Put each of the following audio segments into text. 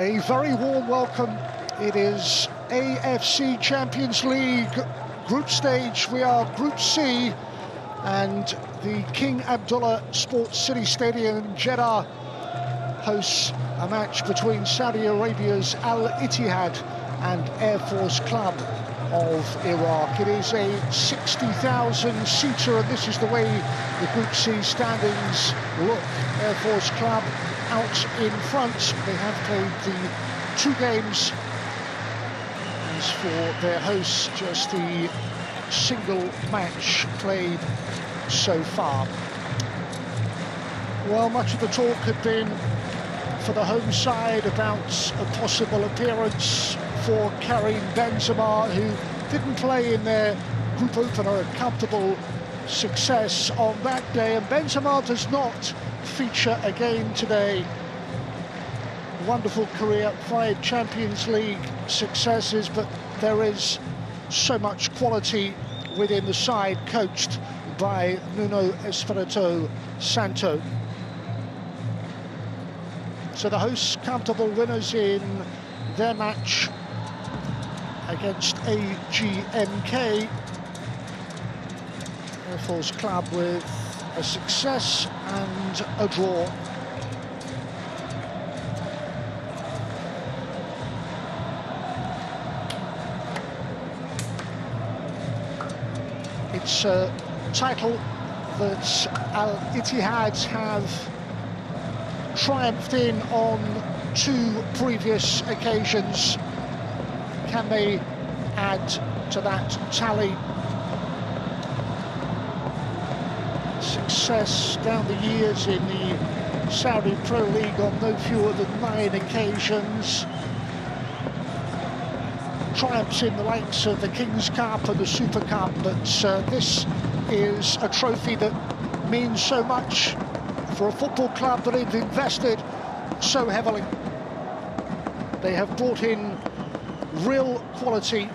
A very warm welcome. It is AFC Champions League group stage. We are Group C, and the King Abdullah Sports City Stadium in Jeddah hosts a match between Saudi Arabia's Al Ittihad and Air Force Club of Iraq. It is a 60,000-seater, and this is the way the Group C standings look. Air Force Club out in front. They have played the 2 games. As for their hosts, just the single match played so far. Well, much of the talk had been for the home side about a possible appearance for Karim Benzema, who didn't play in their group opener, a comfortable success on that day, and Benzema does not feature again today. Wonderful career, 5 Champions League successes, but there is so much quality within the side, coached by Nuno Espirito Santo. So the hosts comfortable winners in their match against AGNK. Air Force Club with a success and a draw. It's a title that Al Ittihad have triumphed in on 2 previous occasions. Can they add to that tally? Success down the years in the Saudi Pro League on no fewer than 9 occasions. Triumphs in the likes of the King's Cup and the Super Cup, but this is a trophy that means so much for a football club that have invested so heavily. They have brought in real quality.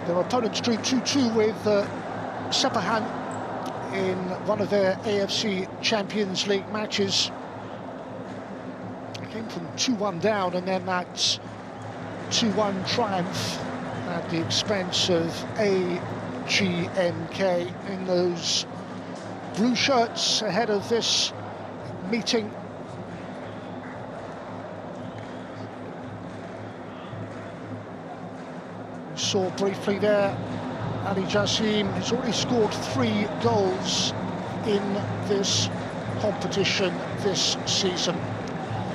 Their opponents drew 2-2 with Sepahan in one of their AFC Champions League matches. They came from 2-1 down, and then that 2-1 triumph at the expense of AGNK in those blue shirts ahead of this meeting. Saw briefly there, Ali Jassim has already scored 3 goals in this competition this season.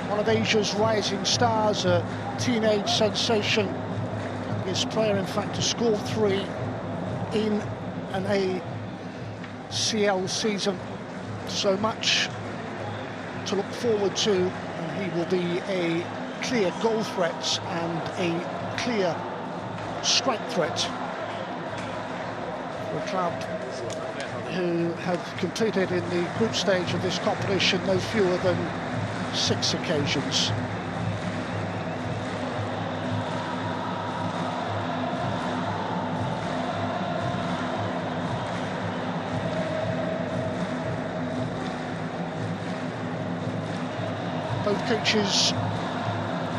One of Asia's rising stars, a teenage sensation. Youngest player, in fact, to score 3 in an ACL season. So much to look forward to, and he will be a clear goal threat and a clear strike threat for a club who have competed in the group stage of this competition no fewer than 6 occasions. Both coaches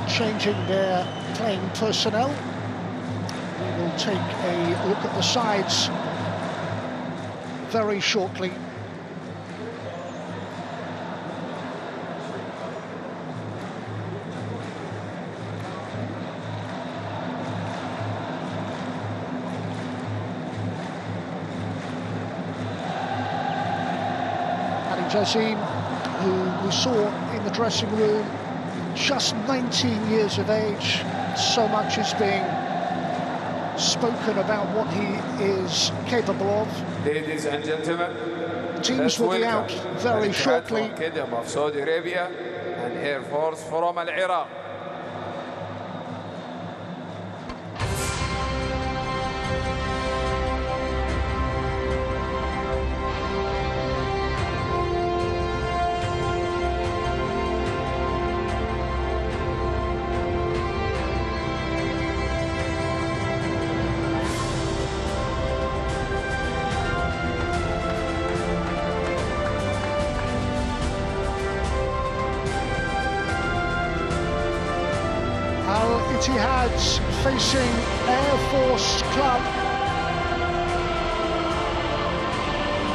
changing their playing personnel. We will take a look at the sides very shortly. Ali Jassim, who we saw in the dressing room, just 19 years of age. So much is being spoken about what he is capable of. Ladies and gentlemen, teams will be out very shortly. Kingdom of Saudi Arabia and Air Force from Iraq. Ittihad facing Air Force Club.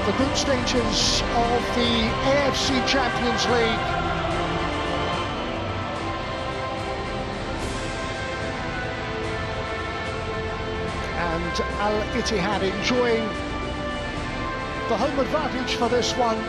The group stages of the AFC Champions League. And Ittihad enjoying the home advantage for this one.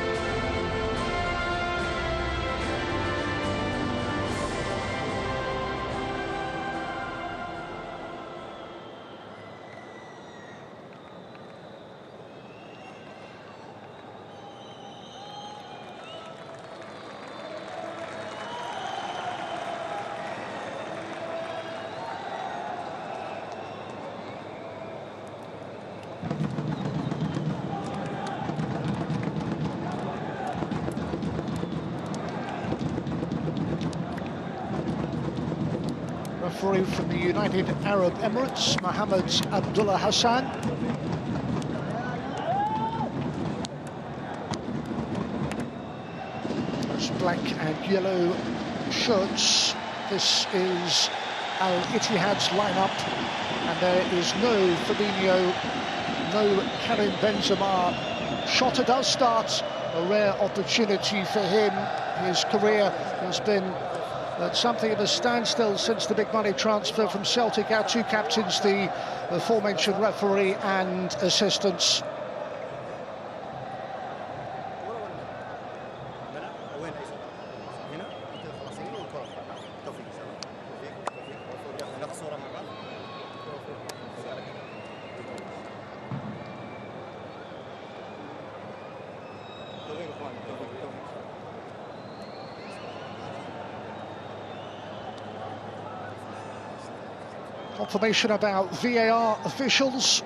Referee from the United Arab Emirates, Mohammed Abdullah Hassan. Those black and yellow shirts. This is Al Ittihad's lineup, and there is no Fabinho, no Karim Benzema. Shota does start, a rare opportunity for him. His career has been something of a standstill since the big money transfer from Celtic. Our two captains, the aforementioned referee and assistants. Confirmation about VAR officials,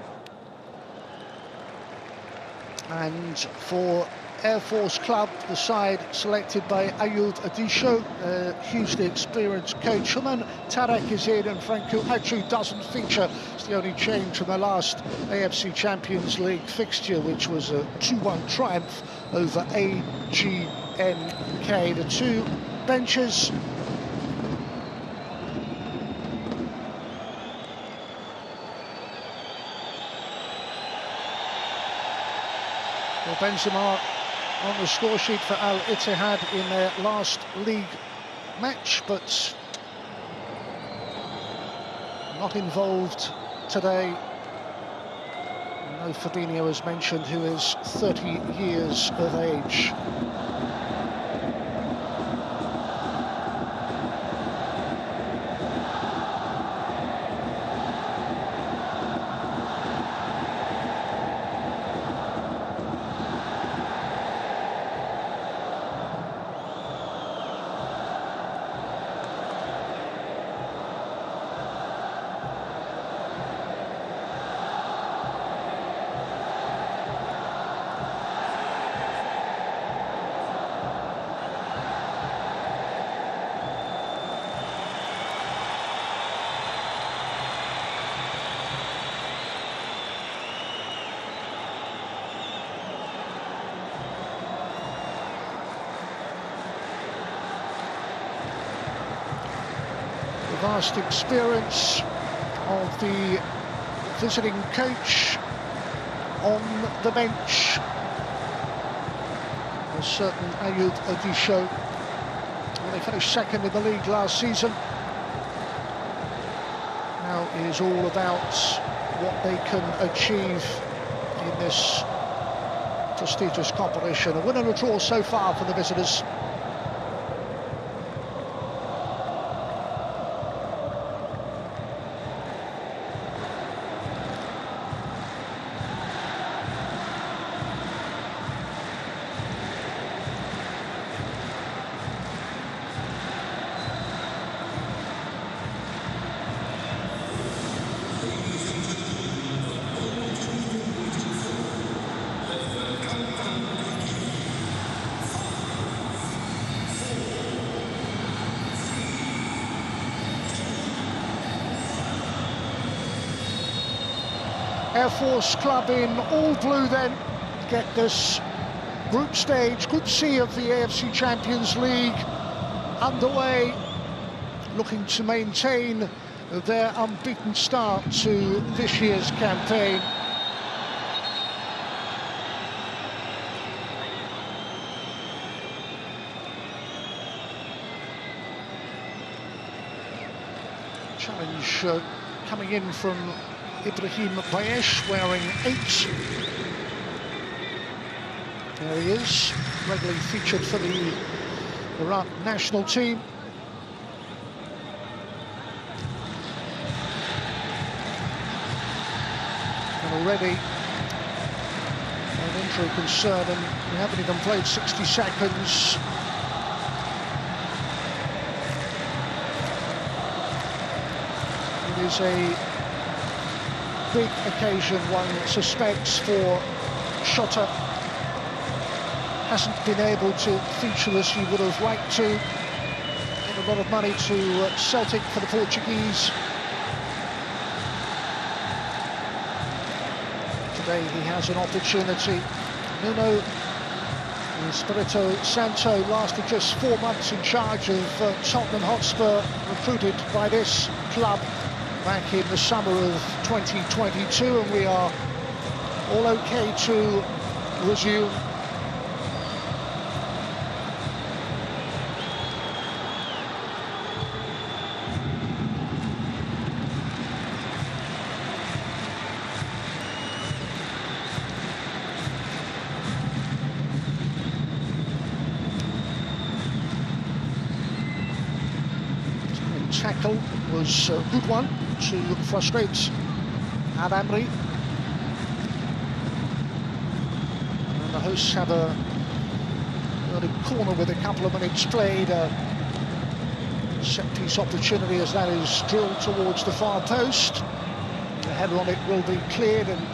and for Air Force Club, the side selected by Ayoub Adisho, a hugely experienced coach. Human Tarek is in, and Franco Achu doesn't feature. It's the only change from the last AFC Champions League fixture, which was a 2-1 triumph over AGNK. The two benches. Well, Benzema on the score sheet for Al Ittihad in their last league match, but not involved today. No Fabinho, as mentioned, who is 30 years of age. Vast experience of the visiting coach on the bench. A certain Ayoub Adisho. Well, they finished second in the league last season. Now it is all about what they can achieve in this prestigious competition. A win and a draw so far for the visitors. Air Force Club in all blue then get this group stage, Group C of the AFC Champions League underway, looking to maintain their unbeaten start to this year's campaign. Challenge coming in from Ibrahim Bayesh, wearing 8. There he is, regularly featured for the Iraq national team. And already an injury concern, and we haven't even played 60 seconds. It is a big occasion, one suspects, for Shota. Hasn't been able to feature as he would have liked to. Paid a lot of money to Celtic for the Portuguese. Today he has an opportunity. Nuno Espirito Santo lasted just 4 months in charge of Tottenham Hotspur, recruited by this club back in the summer of 2022, and we are all okay to resume. Tackle was a good one to frustrate Al-Amri. And the hosts have a early corner with a couple of minutes played. A set-piece opportunity as that is drilled towards the far post. The header on it will be cleared, and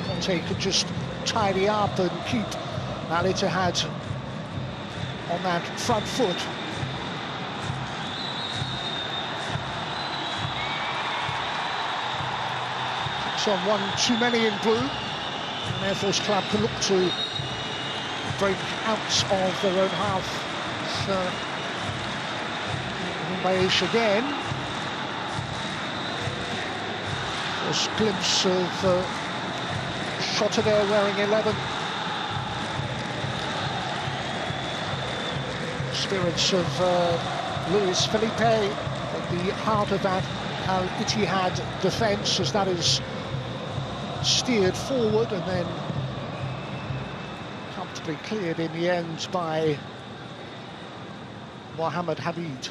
Conte could just tidy up and keep Al-Ittihad on that front foot. On one too many in blue, and Air Force Club can look to break out of their own half. Bayesh again. First glimpse of Shota there wearing 11. Spirits of Luis Felipe at the heart of that Al-Ittihad defence, as that is steered forward and then comfortably cleared in the end by Mohamed Habib.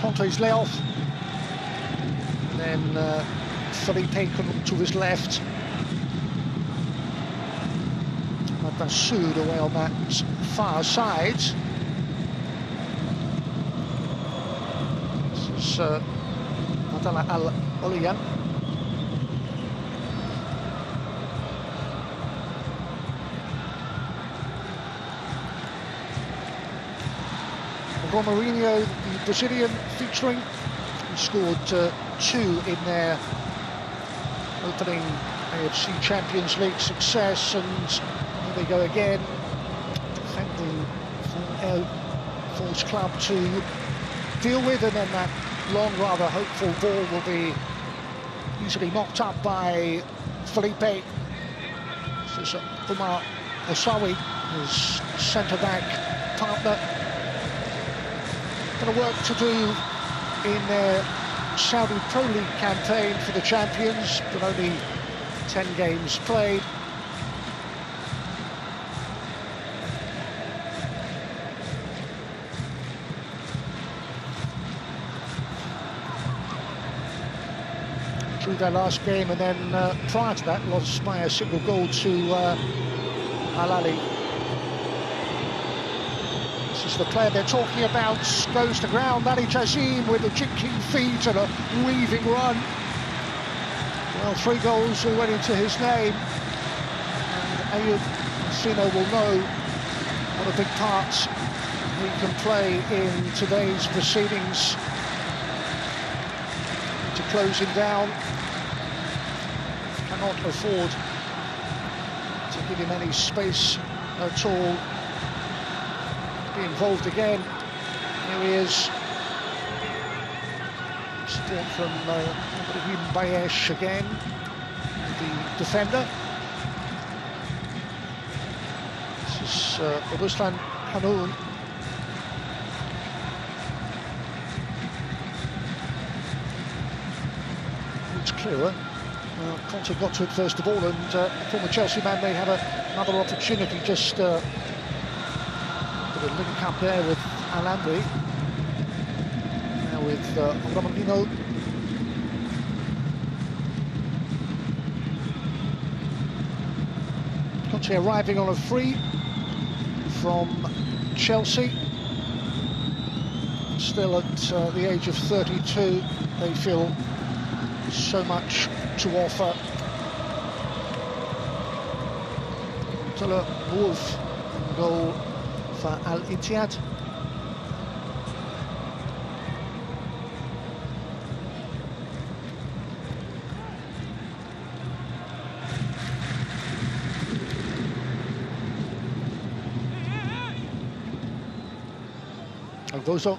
Conte's layoff, and then Felipe can look to his left. Bassoud away on that far side. This is Abdallah Al-Olian. Romarinho, the Brazilian, featuring. He scored 2 in their opening AFC Champions League success, and here they go again, defending for Air Force Club to deal with, and then that long, rather hopeful ball will be easily knocked up by Felipe. This is Umar Osawi, his centre-back partner. Got work to do in their Saudi Pro League campaign for the champions, but only 10 games played. Drew their last game, and then prior to that lost by a single goal to Al-Ali. This is the player they're talking about, goes to ground, Ali Jazim with a jinking feet and a weaving run. Well, 3 goals already to his name, and Ayub Sino will know what a big part he can play in today's proceedings. To close him down, cannot afford to give him any space at all. be involved again. Here he is. Support from Ibrahim Bayesh again, the defender. This is Ruslan Hanoun. It's clearer. Conte got to it first of all, and the former Chelsea man may have another opportunity. Just a link up there with Alambri. Now with Romano. Conte arriving on a free from Chelsea. Still at the age of 32, they feel so much to offer. Abdullah Wolf goal for Ittihad. Gozo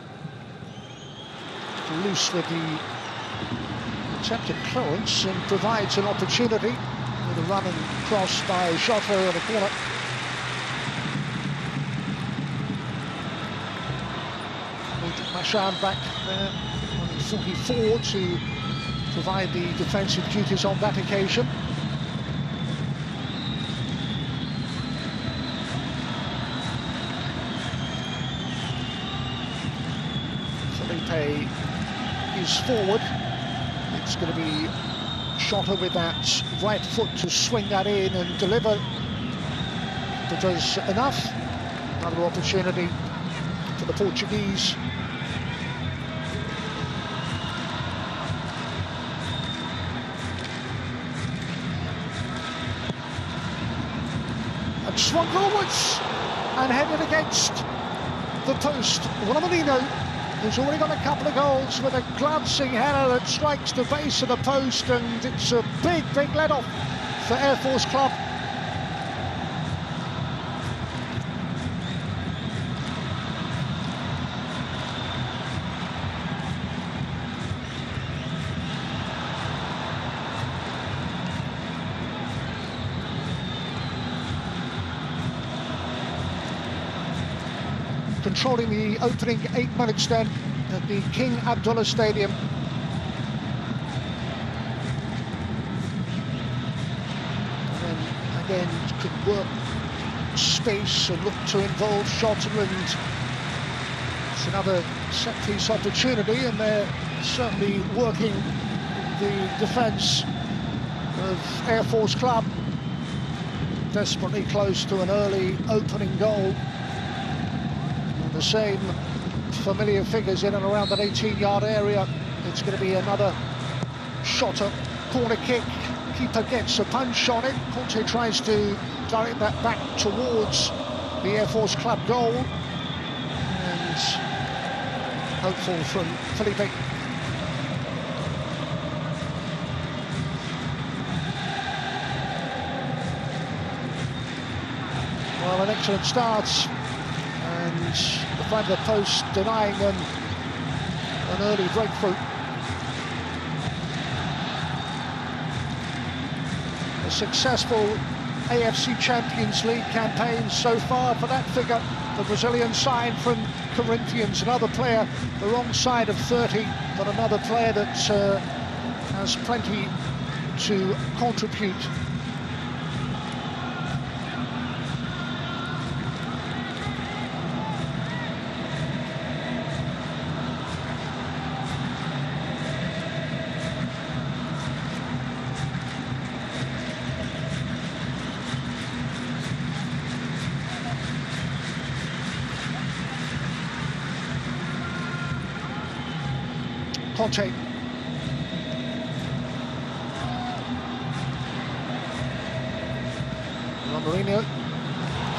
loose with the attempted clearance and provides an opportunity with a run and cross by Jota in the corner. Machan back there on 44 to provide the defensive duties on that occasion. Is forward. It's going to be Jota with that right foot to swing that in and deliver. But does enough. Another opportunity for the Portuguese. And swung forwards and headed against the post. Romano, who's already got a couple of goals with a glancing header that strikes the base of the post, and it's a big let-off for Air Force Club. Controlling the opening 8 minutes then at the King Abdullah Stadium. And then again could work space and look to involve Jota, and it's another set-piece opportunity, and they're certainly working the defence of Air Force Club. Desperately close to an early opening goal. The same familiar figures in and around that 18-yard area. It's going to be another shot at corner kick. Keeper gets a punch on it. Conte tries to direct that back towards the Air Force Club goal. And hopeful from Felipe. Well, an excellent start. And the front of the post denying them an early breakthrough. A successful AFC Champions League campaign so far for that figure, the Brazilian side from Corinthians. Another player the wrong side of 30, but another player that has plenty to contribute. Conte. Mourinho.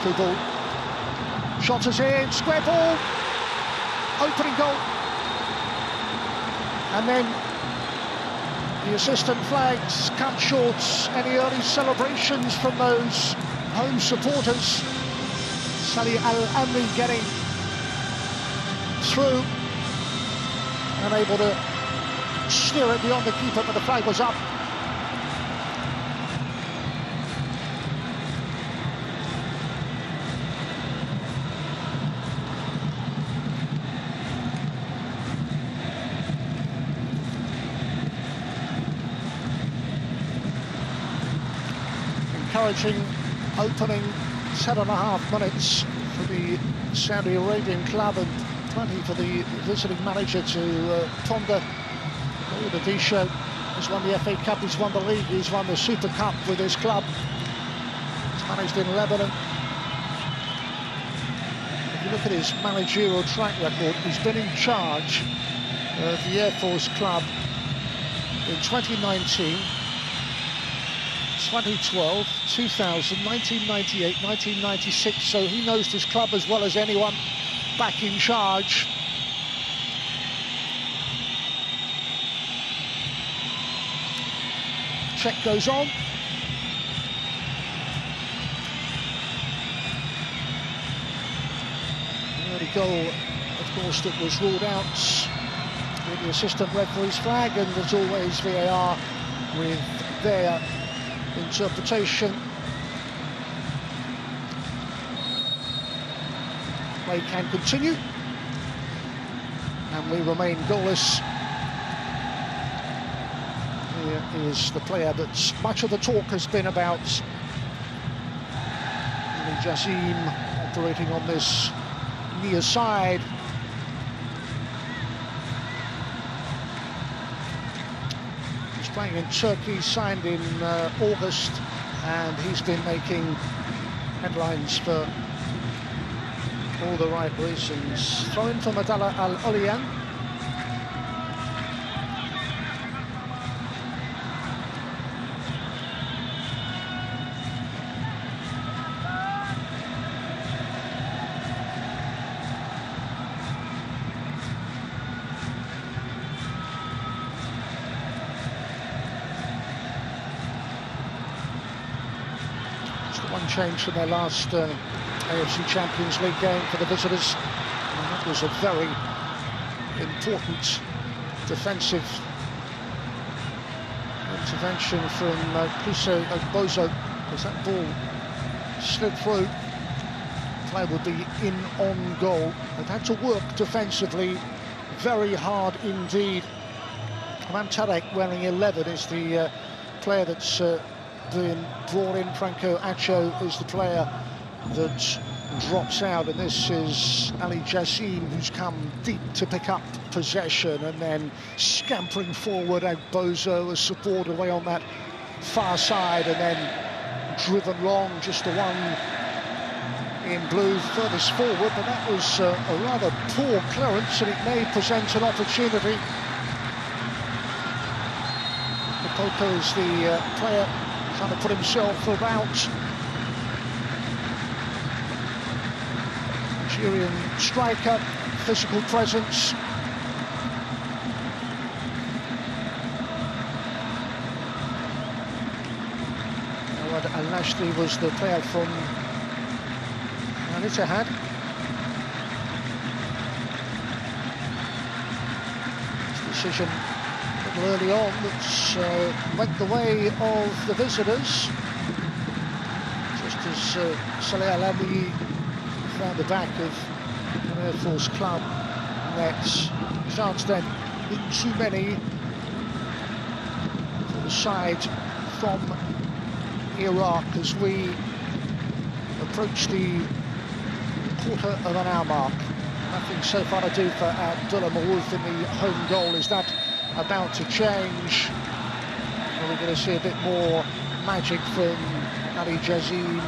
Through ball. Shot is in, square ball. Opening goal. And then the assistant flags cut short any early celebrations from those home supporters. Salih Al-Amri getting through, unable to steer it beyond the keeper, but the flag was up. Encouraging opening 10.5 minutes for the Saudi Arabian club, and plenty for the visiting manager to ponder. Mogadishu has won the FA Cup, he's won the league, he's won the Super Cup with his club. He's managed in Lebanon. If you look at his managerial track record, he's been in charge of the Air Force club in 2019, 2012, 2000, 1998, 1996, so he knows his club as well as anyone back in charge. Check goes on. The only goal, of course, that was ruled out with the assistant referee's flag, and as always VAR with their interpretation. Play can continue, and we remain goalless. Here is the player that much of the talk has been about. Ali Jassim operating on this near side. He's playing in Turkey, signed in August, and he's been making headlines for all the right reasons. Throw in for Madala Al-Olian. One change from their last AFC Champions League game for the visitors, and that was a very important defensive intervention from KSA Bozo, because that ball slid through. Play would be in on goal. They've had to work defensively very hard indeed. Imam Tarek, wearing 11, is the player that's been brought in. Franco Acho is the player that drops out, and this is Ali Jassim, who's come deep to pick up possession, and then scampering forward. Bozo has supported away on that far side, and then driven long, just the one in blue furthest forward, but that was a rather poor clearance, and it may present an opportunity. Poco is the player trying to put himself about. Nigerian striker, physical presence. Al-Nashri was the player from Ittihad. Decision a little early on that went the way of the visitors, just as Saleh Al-Abi found the back of an Air Force club net. Chance then, too many for the side from Iraq as we approach the quarter of an hour mark. Nothing so far to do for Abdullah Mawouf in the home goal. Is that about to change? Are we going to see a bit more magic from Ali Jassim?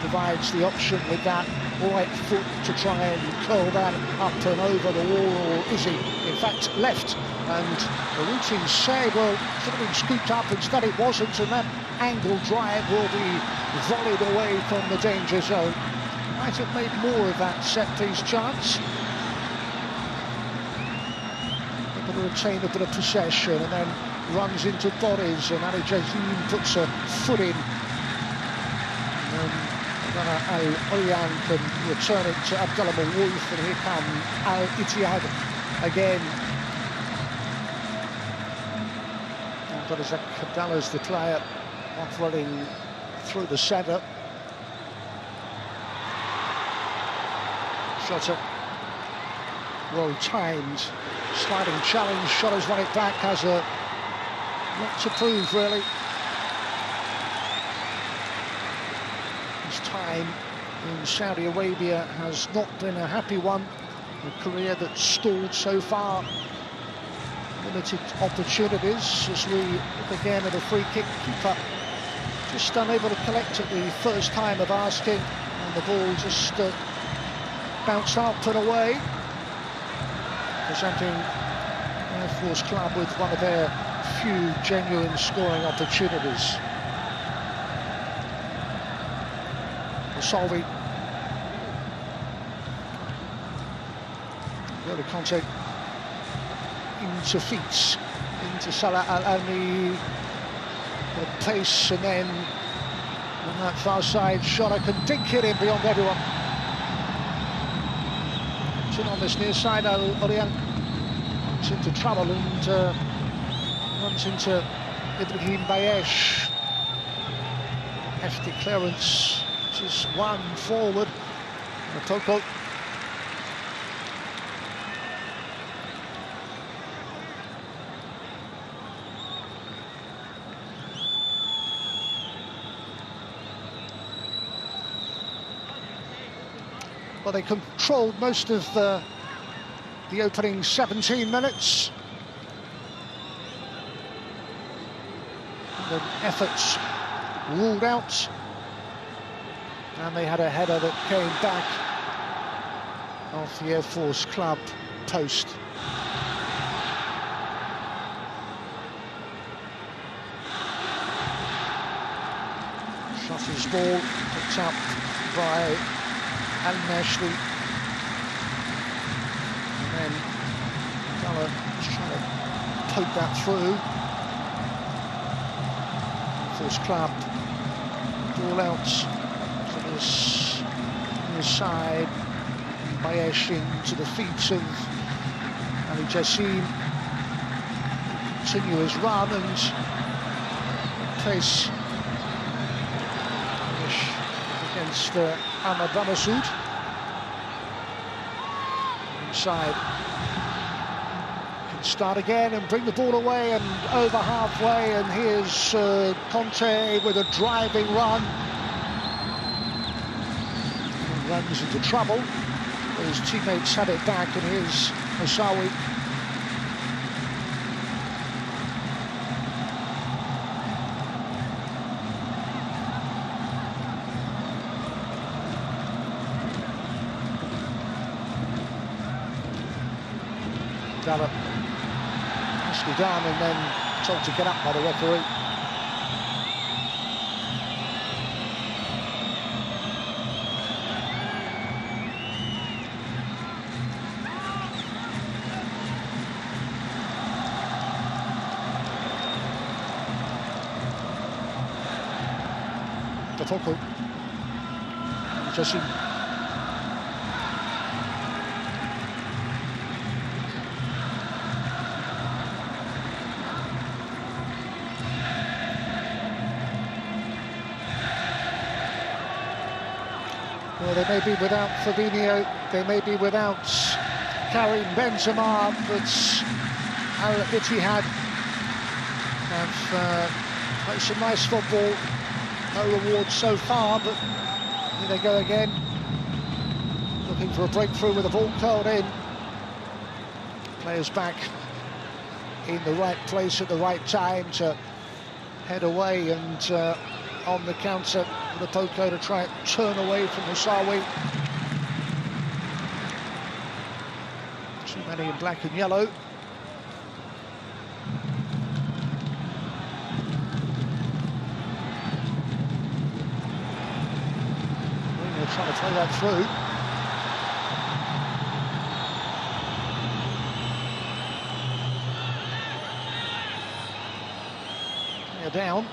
Provides the option with that right foot to try and curl that up and over the wall, or is he in fact left? And the routine say, well, should have been scooped up, instead it wasn't, and that angle drive will be volleyed away from the danger zone. Might have made more of that set-piece chance. Able to retain a bit of possession, and then runs into bodies, and Ali Jassim puts a foot in. And Al-Oryan can return it to Abdullah Mawoof, and here come Ittihad again. But as Abdallah's the player off running through the centre. Shot it well timed, sliding challenge. Shot has run it back, has a lot to prove really. His time in Saudi Arabia has not been a happy one. A career that's stalled so far. Limited opportunities as we look again at a free kick. Keeper just unable to collect it the first time of asking, and the ball just bounced up and away. Presenting Air Force Club with one of their few genuine scoring opportunities. Solvi. Early contact into feet, into Salah Al-Almi, the pace, and then on that far side, Shota can dink it in beyond everyone. It's in on this near side, Al-Oryan runs into trouble and runs into Ibrahim Bayesh. Hefty clearance, just one forward. Toko. Well, they controlled most of the opening 17 minutes. The efforts ruled out, and they had a header that came back off the Air Force Club post. Shotty's ball picked up by Al-Nashri, and then Abdallah was trying to poke that through. Force Club, ball out to this near side, Bayesh into the feet of Ali Jassim. Continue his run and place against Ahmad Ramasoud. Inside, can start again and bring the ball away and over halfway, and here's Conte with a driving run. And runs into trouble. His teammates have it back, and here's Moussaoui. Abdallah nicely down and then told to get up by the referee. Tofoko. Jassim. Well, they may be without Fabinho, they may be without Karim Benzema, but Al-Ittihad have played some nice football. No reward so far, but here they go again. Looking for a breakthrough with the ball curled in. Players back in the right place at the right time to head away, and on the counter, the Poco to try and turn away from Moussaoui. Too many in black and yellow. They're trying to play that through. They're down.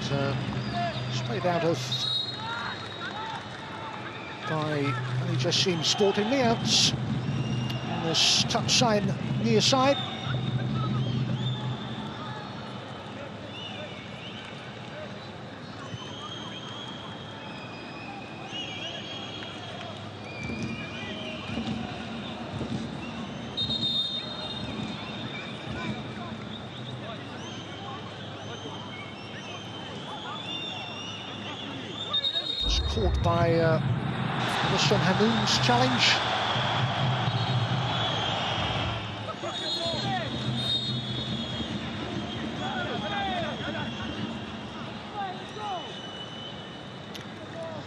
It's Played out of by Ali Jassim sporting me out on this touch sign near side. Was caught by Mr. Hanoum's challenge.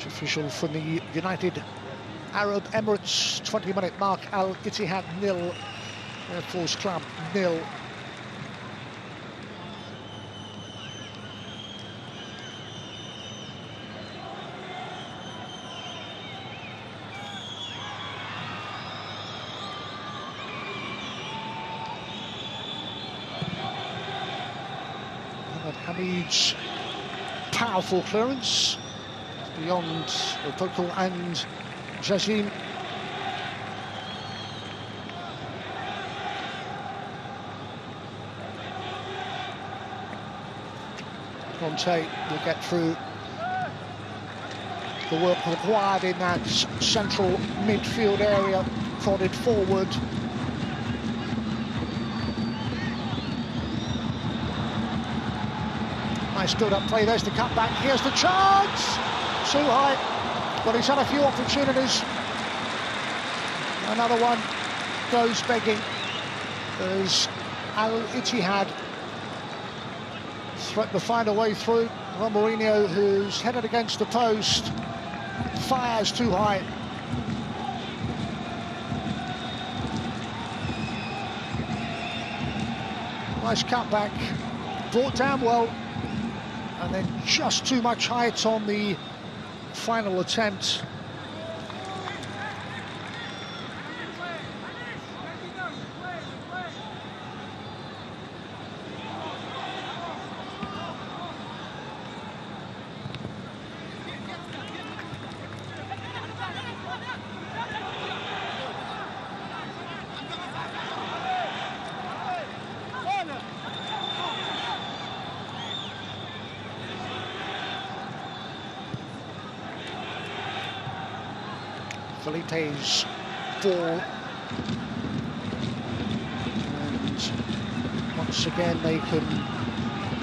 Official from the United Arab Emirates, 20-minute mark. Al Ittihad 0, Air Force Club 0. Hamid's powerful clearance beyond Bokal and Jassim. Conte will get through the work required in that central midfield area, prodded forward. Nice build-up play, there's the cutback, here's the chance! Too high, but he's had a few opportunities. Another one goes begging as Al Ittihad threatened to find a way through. Mourinho, who's headed against the post, fires too high. Nice cutback, brought down well. And then just too much height on the final attempt. Felipe's ball, and once again they can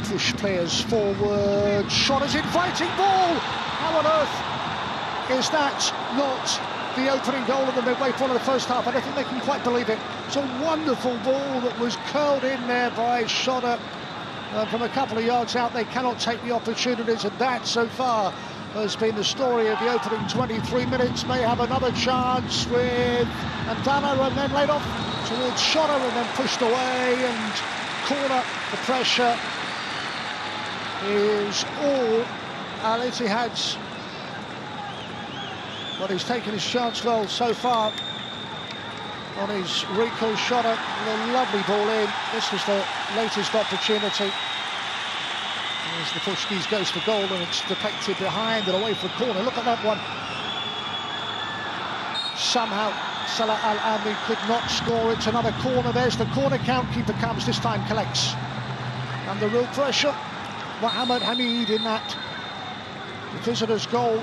push players forward. Shot is inviting ball. How on earth is that not the opening goal of the midway point of the first half? I don't think they can quite believe it. It's a wonderful ball that was curled in there by Schotter from a couple of yards out. They cannot take the opportunities, and that so far has been the story of the opening 23 minutes. May have another chance with Andana, and then laid off towards Schotter and then pushed away, and corner. The pressure is all Al Ittihad's, but he's taken his chance well so far on his recall. Schotter, a lovely ball in. This was the latest opportunity. As the Portuguese goes for goal, and it's deflected behind and away for a corner. Look at that one. Somehow Salah Al-Amri could not score. It's another corner. There's the corner. Keeper comes, this time collects. And the real pressure, Mohamed Hamid in that visitors' goal.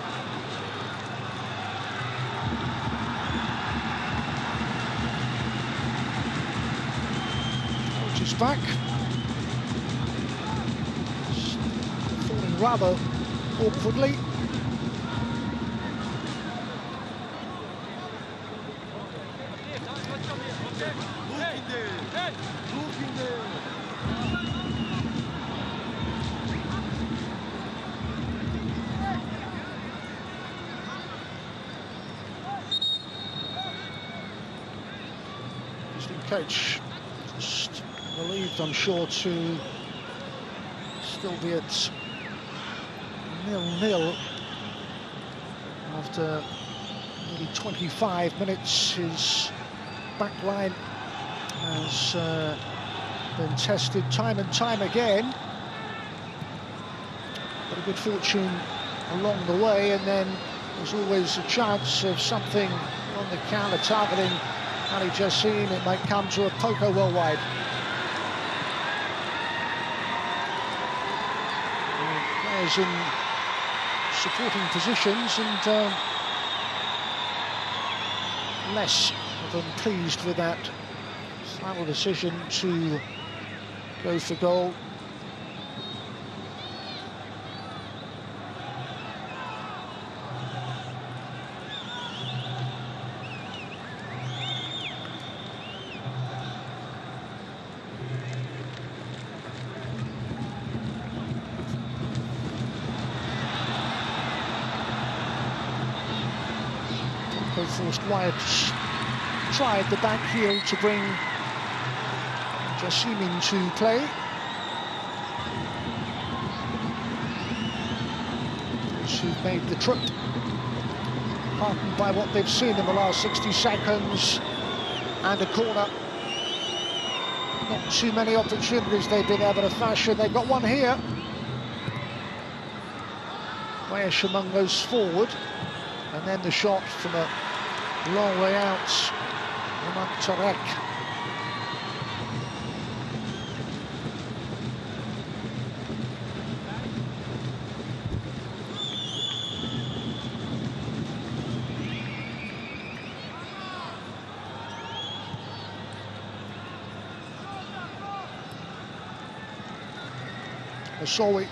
Which is back. Rather awkwardly. Coach just relieved, I'm sure, to still be at 0-0 after nearly 25 minutes. His back line has been tested time and time again, but a good fortune along the way, and then there's always a chance of something on the counter targeting Ali Jassim. It might come to a poker well wide. Players in supporting positions, and less than pleased with that final decision to go for goal. Forced wide, tried the back heel to bring Jassim into play. Those who've made the trip, heartened by what they've seen in the last 60 seconds, and a corner. Not too many opportunities they've been able to fashion. They've got one here. Wayesh among those forward, and then the shot from a long way out, Tarek. Asawi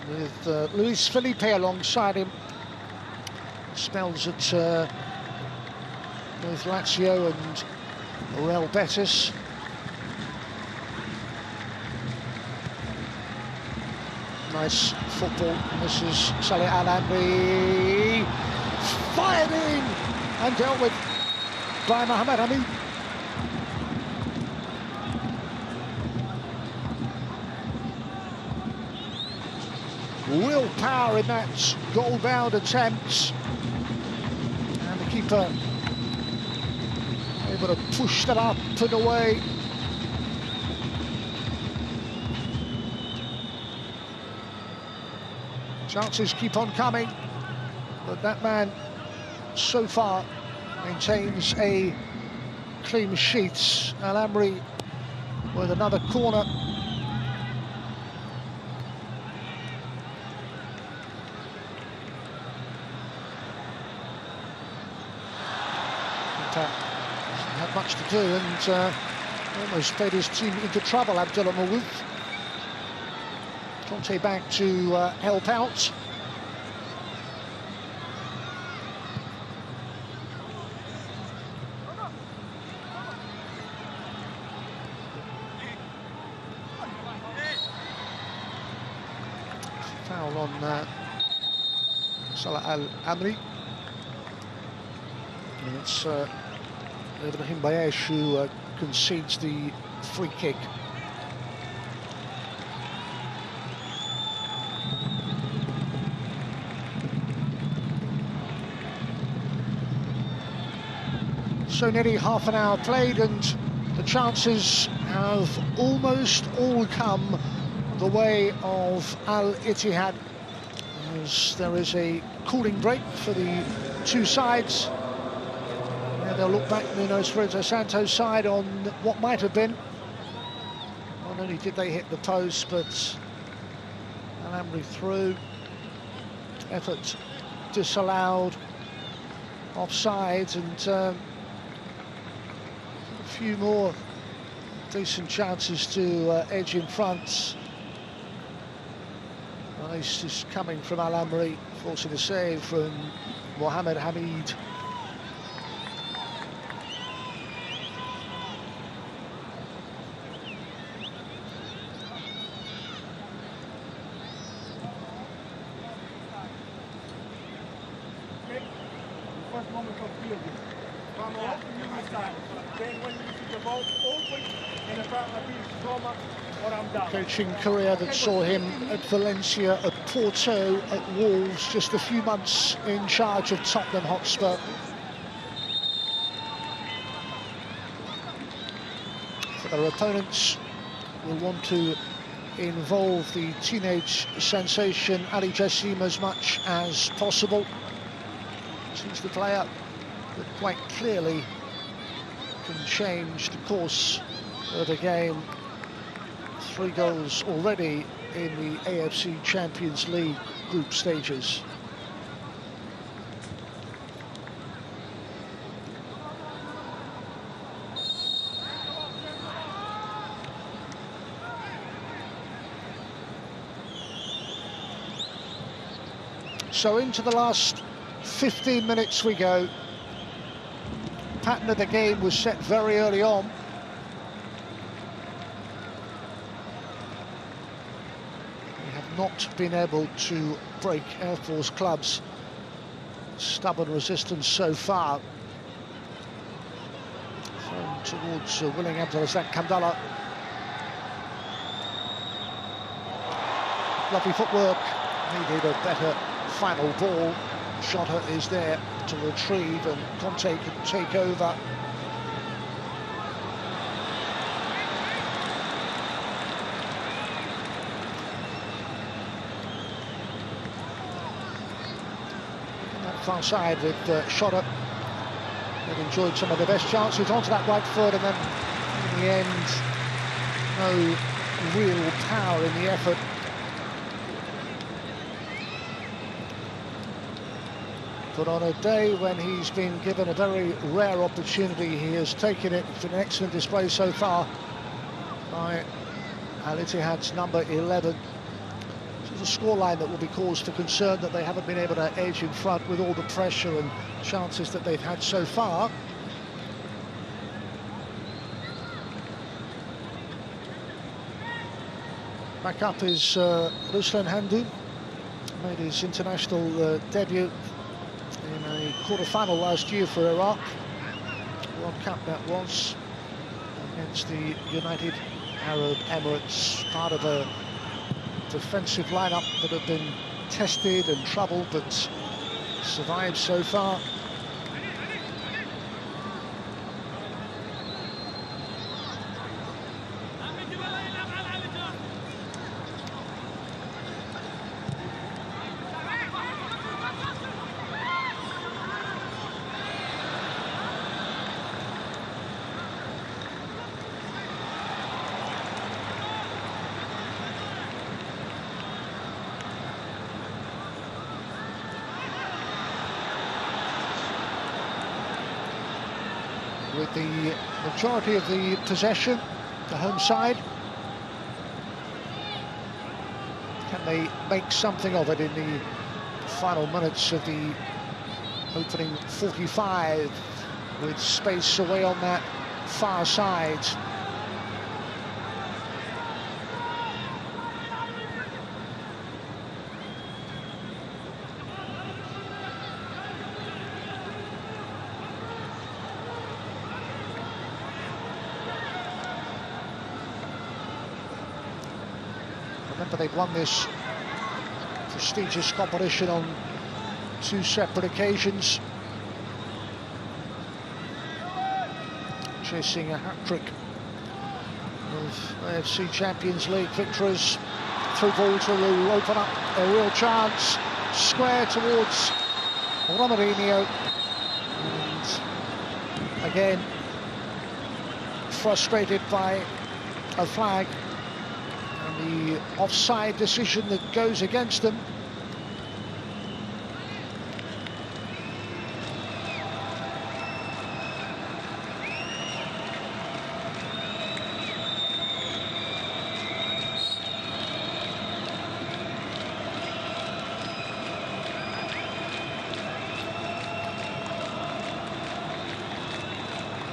with Luis Felipe alongside him. Spells at both Lazio and Real Betis. Nice football. This is Saleh Al-Amri. Fired in and dealt with by Mohamed Hamid. Real power in that goal-bound attempt. Keeper able to push that up and away. Chances keep on coming, but that man so far maintains a clean sheet. Al-Amri with another corner. Hasn't had much to do, and almost played his team into trouble, Abdullah Mawud. Conte back to help out. Foul on Salah Al-Amri. And it's Ibrahim Bayesh who concedes the free kick. So nearly half an hour played, and the chances have almost all come the way of Al-Ittihad, as there is a cooling break for the two sides. They'll look back to Nuno Espirito Santo's side on what might have been. Not only did they hit the post, but Al-Amri through. Effort disallowed. Offside, and a few more decent chances to edge in front. Nice is coming from Al-Amri, forcing a save from Mohamed Hamid. Coaching career that saw him at Valencia, at Porto, at Wolves, just a few months in charge of Tottenham Hotspur. So their opponents will want to involve the teenage sensation Ali Jassim as much as possible. He's the player that quite clearly can change the course of the game. 3 goals already in the AFC Champions League group stages. So into the last 15 minutes we go. Pattern of the game was set very early on. We have not been able to break Air Force Club's stubborn resistance so far. Thrown towards Willing Abdulrazak Kamdala. Lovely footwork, needed a better final ball. Shotter is there to retrieve, and Conte can take over. That far side with Shotter. They've enjoyed some of the best chances onto that right foot, and then in the end, no real power in the effort. But on a day when he's been given a very rare opportunity, he has taken it. It's been an excellent display so far by Ittihad's number 11. This is a scoreline that will be cause for concern, that they haven't been able to edge in front with all the pressure and chances that they've had so far. Back up is Ruslan Handu, made his international debut in a quarter-final last year for Iraq. World Cup that was, against the United Arab Emirates, part of a defensive lineup that have been tested and troubled, but survived so far. With the majority of the possession, the home side. Can they make something of it in the final minutes of the opening 45, with space away on that far side? Remember, they've won this prestigious competition on 2 separate occasions, chasing a hat-trick of AFC Champions League victories. Through ball will open up a real chance, square towards Romarinho, and again frustrated by a flag. The offside decision that goes against them.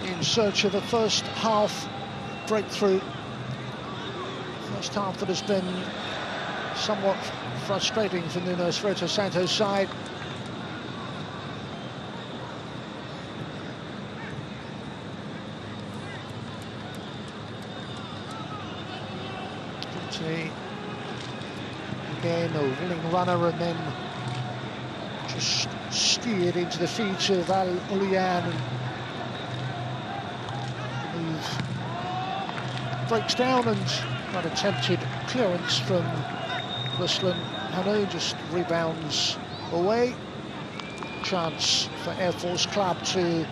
In search of a first half breakthrough. First half that has been somewhat frustrating for Nuno Espirito Santo's side. Again, a willing runner, and then just steered into the feet of Al Ulian. Move breaks down, and That attempted clearance from Ruslan Hanu just rebounds away. Chance for Air Force Club to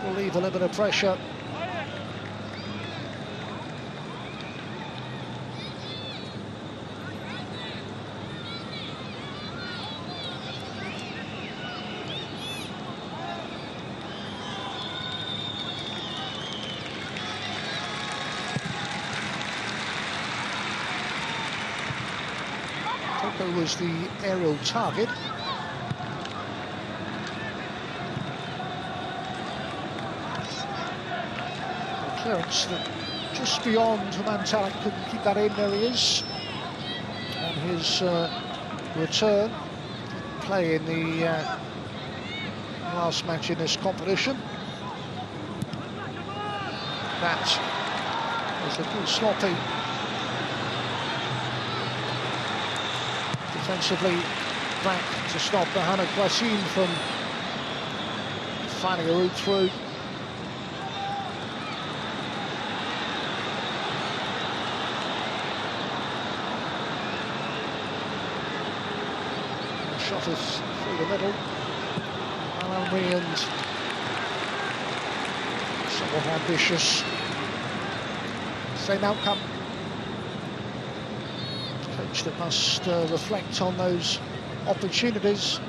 relieve a little bit of pressure. Toko was the aerial target. Clearance that just beyond Mantalak, couldn't keep that in. There he is on his return. Didn't play in the last match in this competition. That was a little sloppy. Defensively back to stop Mohamed Qasim from finding a route through. Shot us through the middle. Al-Amri and somewhat ambitious. Same outcome. Coach that must reflect on those opportunities.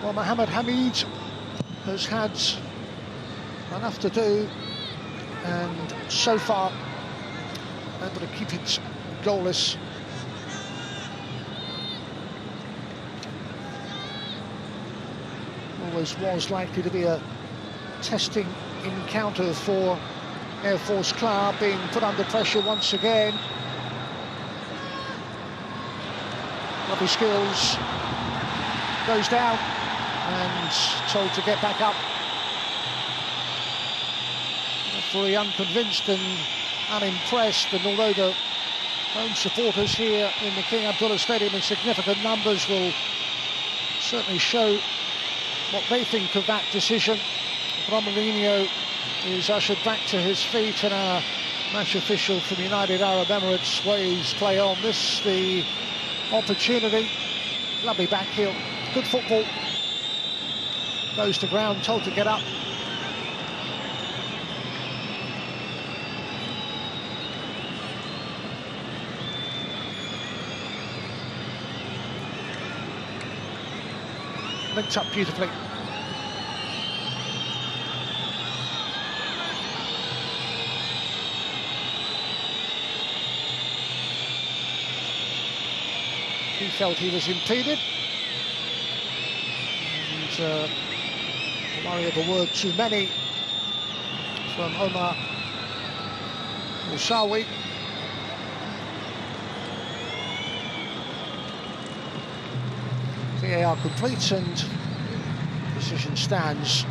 Well, Mohamed Hamid has had enough to do, and so far able to keep it goalless. Always was likely to be a testing encounter for Air Force Club, being put under pressure once again. Lovely skills, goes down and told to get back up. Referee unconvinced and unimpressed, and although the home supporters here in the King Abdullah Stadium in significant numbers will certainly show what they think of that decision, Romarinho is ushered back to his feet, and our match official from United Arab Emirates weighs play on. This the opportunity. Lovely back heel, good football. Goes to ground, told to get up. Linked up beautifully. He felt he was impeded. And worry of a word too many from Omar Musawi. VAR complete and decision stands.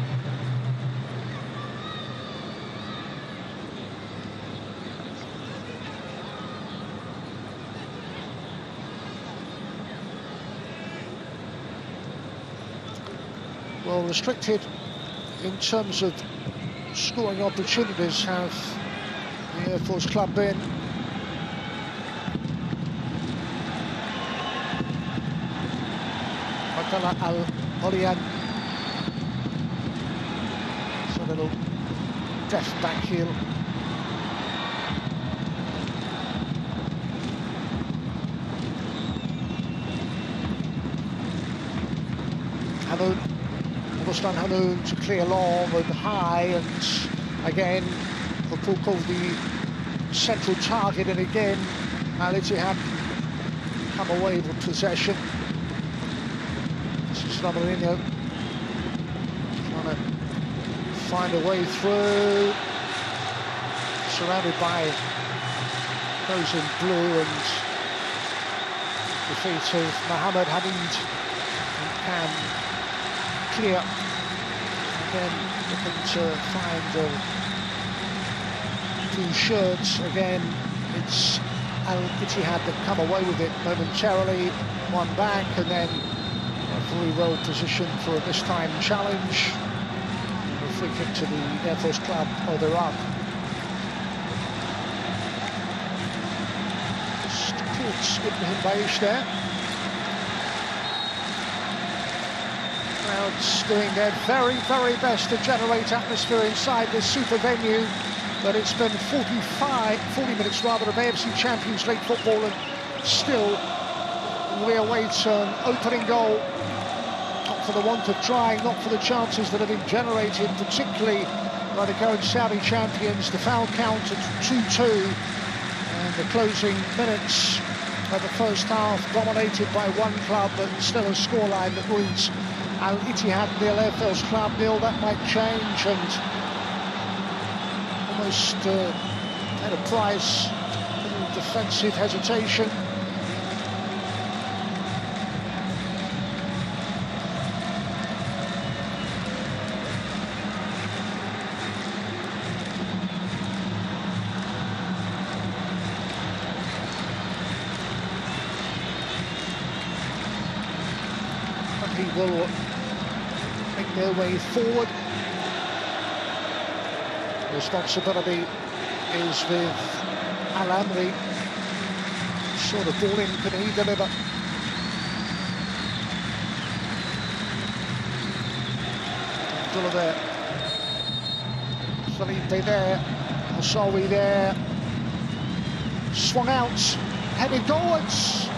Well, restricted in terms of scoring opportunities have the Air Force Club been. Abdullah Al-Holian. It's a little deft back heel. Hanoun, Ruslan Hanoun to clear long and high, and again Foucault the central target, and again Al-Ittihad come away with possession. This is Romarinho trying to find a way through, surrounded by those in blue, and the feet of Mohamed Hamid, and can clear. Again, looking to find a few shirts. Again, it's Ittihad that come away with it momentarily, one back, and then very well positioned for a this-time challenge. A free kick to the Air Force Club of Iraq. Just caught Ibrahim Baish there. Crowds doing their very, very best to generate atmosphere inside this super venue. But it's been 40 minutes rather of AFC Champions League football, and still we await an opening goal. Not for the want of trying, not for the chances that have been generated, particularly by the current Saudi champions. The foul count at 2-2, and the closing minutes of the first half dominated by one club, but still a scoreline that reads Al Ittihad nil, Air Force Club nil. That might change, and almost at a price, a little defensive hesitation. He will make their way forward. Responsibility is with Al-Amri. Saw the ball in, can he deliver? Abdullah there. Felipe there. Hasawi there. Swung out, headed goalwards.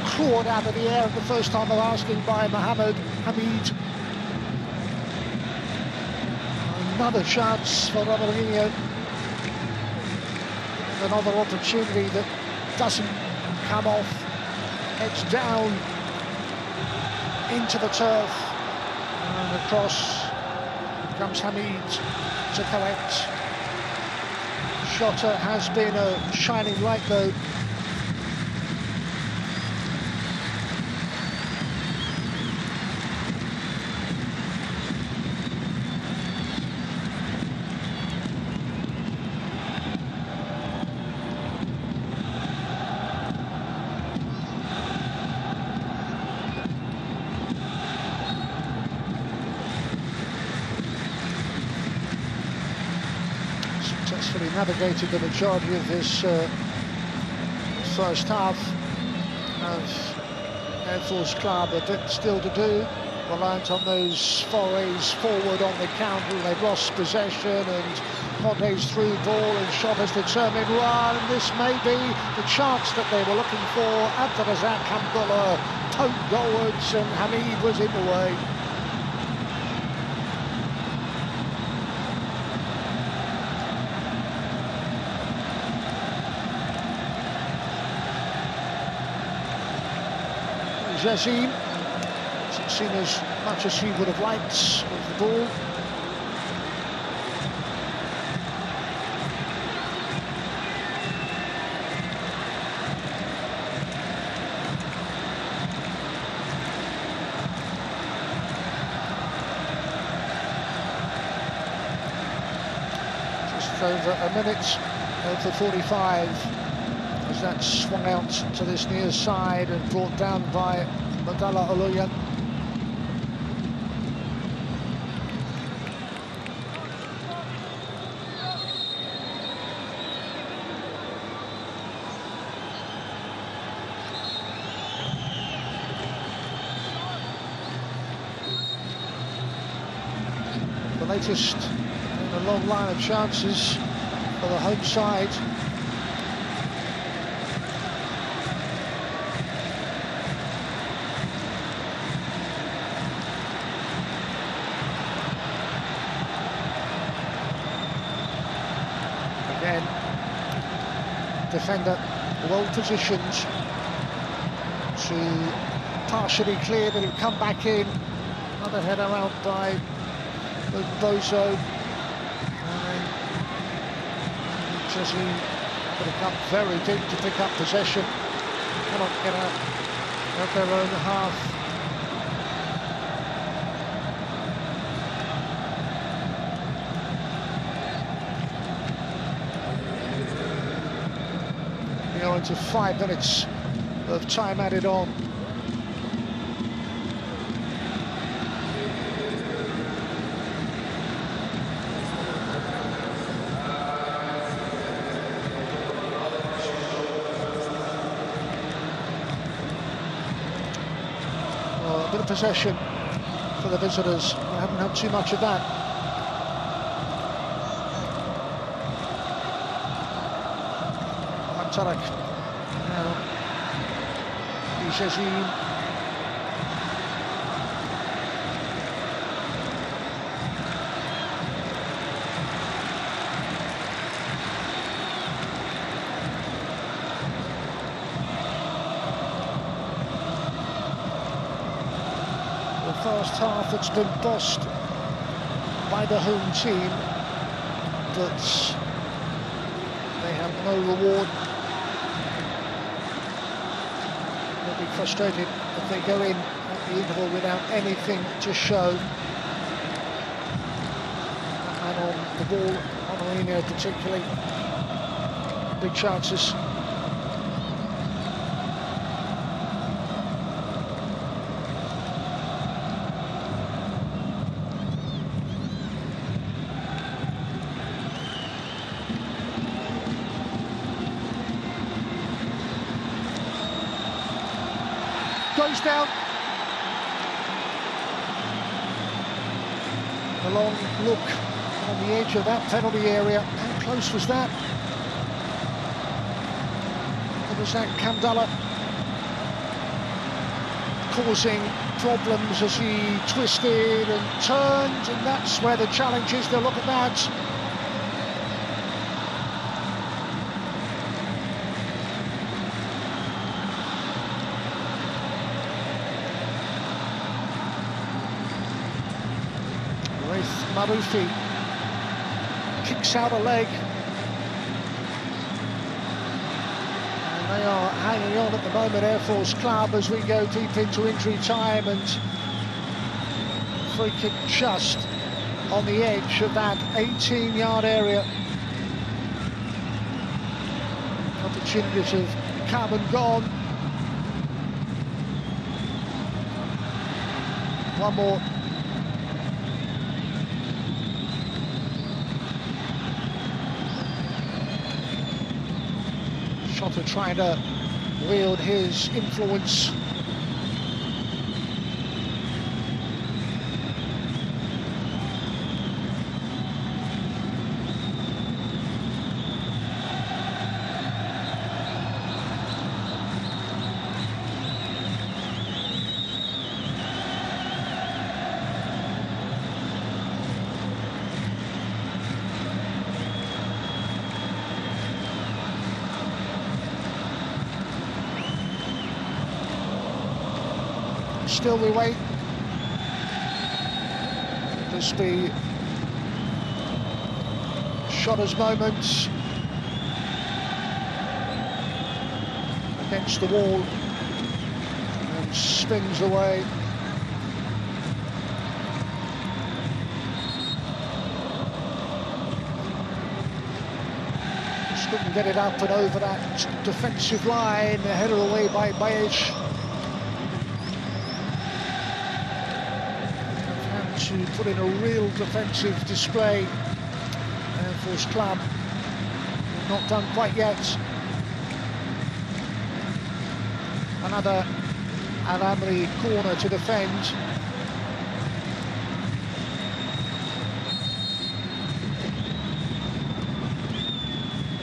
Clawed out of the air at the first time of asking by Mohammed Hamid. Another chance for Romarinho. Another opportunity that doesn't come off. Heads down into the turf. And across comes Hamid to collect. Shota has been a shining light though. Successfully navigated the majority of this first half. As Air Force Club, a bit still to do, reliant on those forays forward on the counter. They've lost possession, and Conte's through ball, and shot has determined run. This may be the chance that they were looking for. Abdelrazak Abdullah poked goalwards, and Hamid was in the way. Jazim hasn't seen as much as he would have liked of the ball. Just over a minute of the 45. As that swung out to this near side and brought down by Madala Oloyan. The latest in a long line of chances for the home side. Again, defender well positioned to partially clear, but he'll come back in. Another header out by Bozo. And Jazim going to come very deep to pick up possession. Cannot get out of their own half. now into 5 minutes of time added on. A bit of possession for the visitors. We haven't had too much of that. Tarak. Now, Ittihad. The first half that's been bossed by the home team, but they have no reward. They'll be frustrated if they go in at the interval without anything to show. And on the ball, on Mourinho particularly, big chances. Goes down. A long look on the edge of that penalty area. How close was that? It was that Kamdala causing problems as he twisted and turned, and that's where the challenge is. They'll look at that. Marufi kicks out a leg, and they are hanging on at the moment, Air Force Club, as we go deep into injury time, and free kick just on the edge of that 18-yard area. Opportunities have come and gone. One more. Shota trying to wield his influence. Still we wait. This be Shota's moment against the wall and spins away. Just couldn't get it up and over that defensive line. The header away by Bayesh. To put in a real defensive display. Air Force Club not done quite yet. Another Al-Amri corner to defend.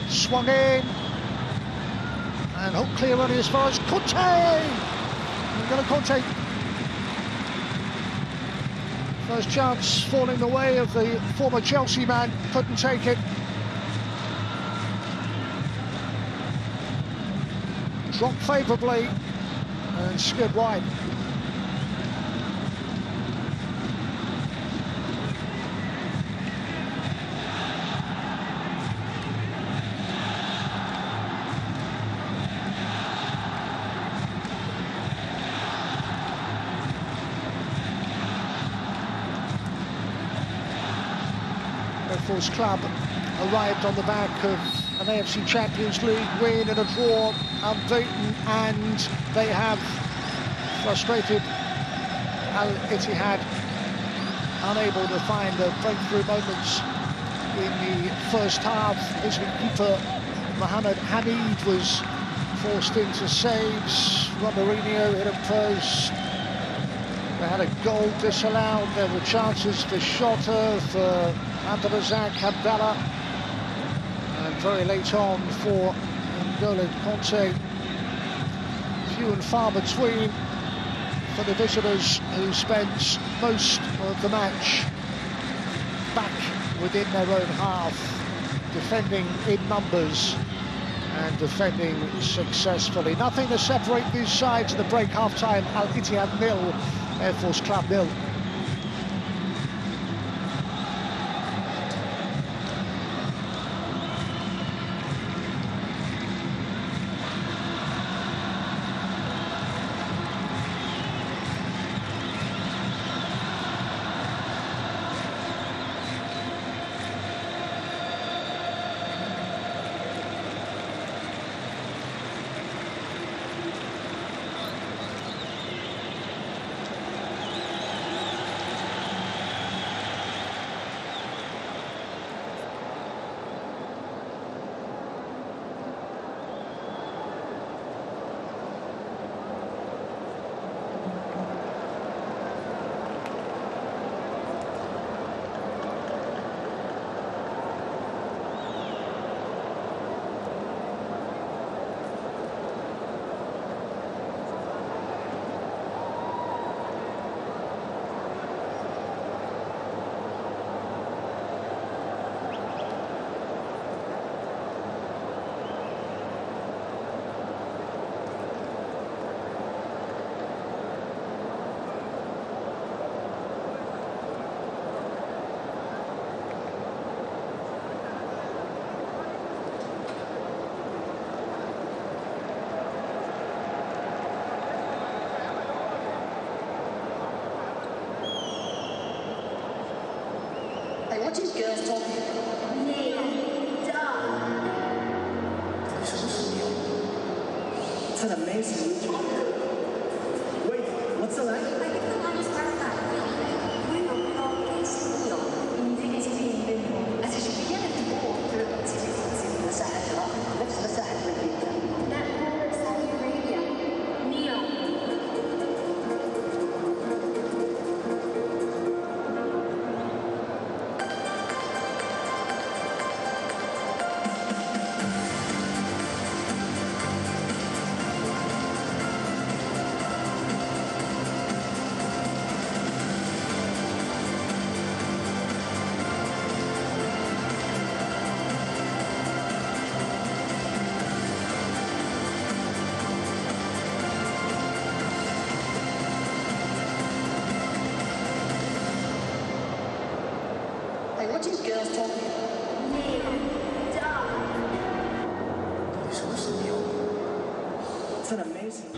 Swung in and hook clear running as far as Conte. Conte. First chance falling the way of the former Chelsea man, couldn't take it. Dropped favourably and skid wide. Air Force Club arrived on the back of an AFC Champions League win and a draw unbeaten, and they have frustrated Al Ittihad, unable to find the breakthrough moments in the first half. His keeper Mohamed Hamid was forced into saves. Romarinho hit a post. They had a goal disallowed. There were chances for Shota, for Abdelrazak Abdallah, and very late on for N'Golo Conte. Few and far between for the visitors, who spent most of the match back within their own half, defending in numbers and defending successfully. Nothing to separate these sides at the break. Half-time, Al Ittihad 0, Air Force Club 0. What is girls talking about? Kneel down. It's an amazing ritual. Wait, what's the line? What is girls talking about? Kneel down. It's an amazing.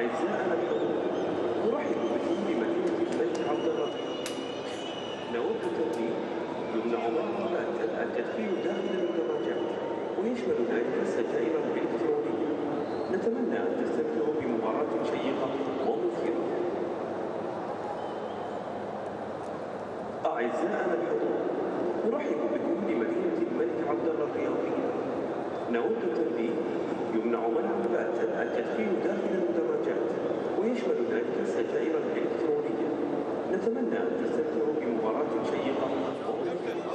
أعزائنا الحضور، نرحب بكم بمدينة الملك عبد الله. نود التنبيه: يمنع منع التدخين داخل المدرجات، ويشمل ذلك السجائر الإلكترونية. نتمنى أن تستمتعوا بمباراة شيقة ومثيرة. أعزائنا الحضور، نرحب بكم بمدينة الملك عبد الله الرياضية. نود التنبيه: يمنع منع التدخين داخل المدرجات، ويشمل ذلك السجائر الإلكترونية. نتمنى أن تستمتعوا بمباراة شيقة ومثيرة.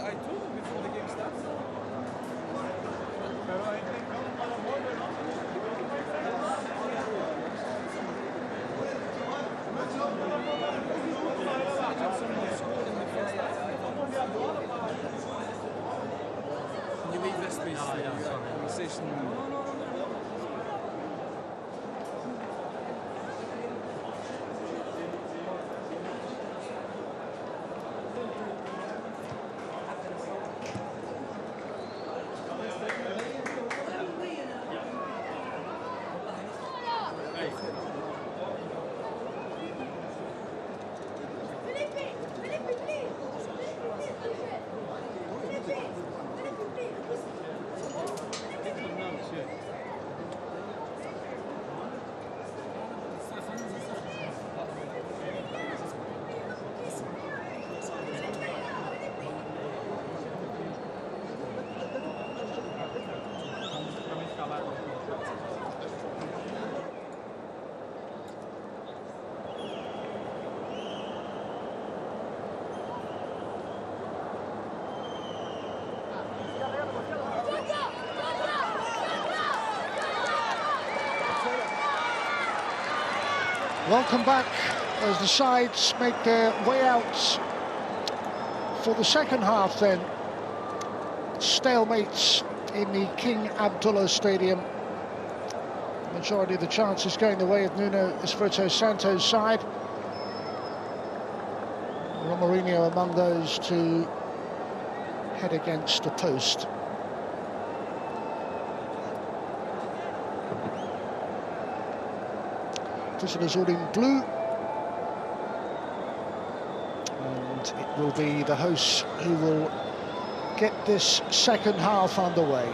I told him before the game starts. Can you leave this space for conversation? Welcome back as the sides make their way out for the second half then. Stalemates in the King Abdullah Stadium. Majority of the chances going the way of Nuno Espirito Santo's side. Romarinho among those to head against the post. Visitors all in blue, and it will be the hosts who will get this second half underway.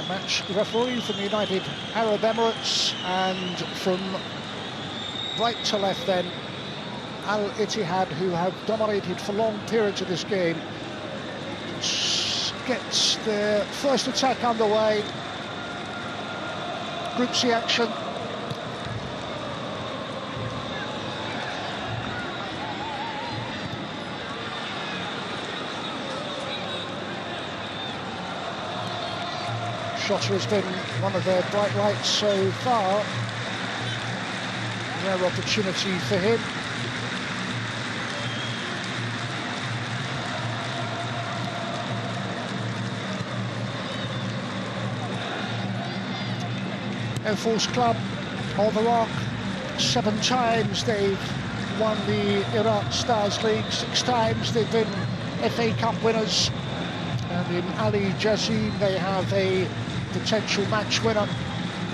Match referee from the United Arab Emirates, and from right to left then Al Ittihad, who have dominated for long periods of this game, gets their first attack underway. Group C action. Shota has been one of their bright lights so far. Rare opportunity for him. Air Force Club of Iraq, 7 times they've won the Iraq Stars League, 6 times they've been FA Cup winners. And in Ali Jassim they have a potential match winner.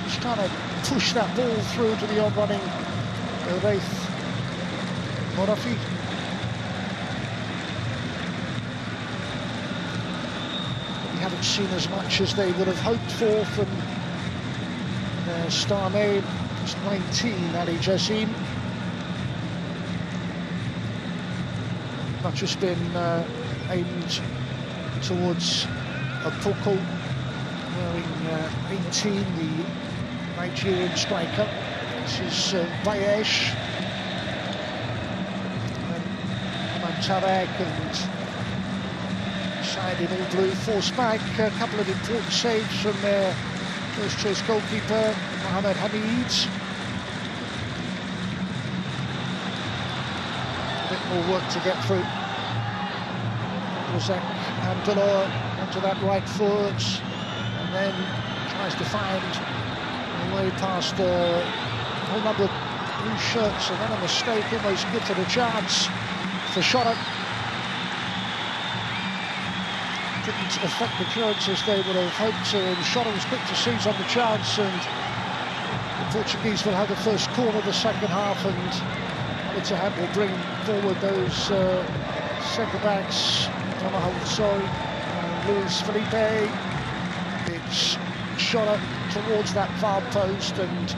Just trying to push that ball through to the on-running Wraith Morafi. We haven't seen as much as they would have hoped for from their star name. It's 19, Ali Jassim. Not just been aimed towards Apoko, wearing 18, the Nigerian striker. This is Vayesh, and Tarek, and side in all blue, forced back. A couple of important saves from their first choice goalkeeper, Mohamed Hamid. A bit more work to get through. Razak Abdullah onto that right foot, and then tries to find a way past a whole number of blue shirts, and then a mistake, almost gives it a chance for Shota. Didn't affect the clearance as they would have hoped to, and Shota was quick to seize on the chance, and the Portuguese will have the first corner of the second half, and Ittihad will bring forward those centre-backs, Tomahawk Soy and Luis Felipe. It's Shota towards that far post and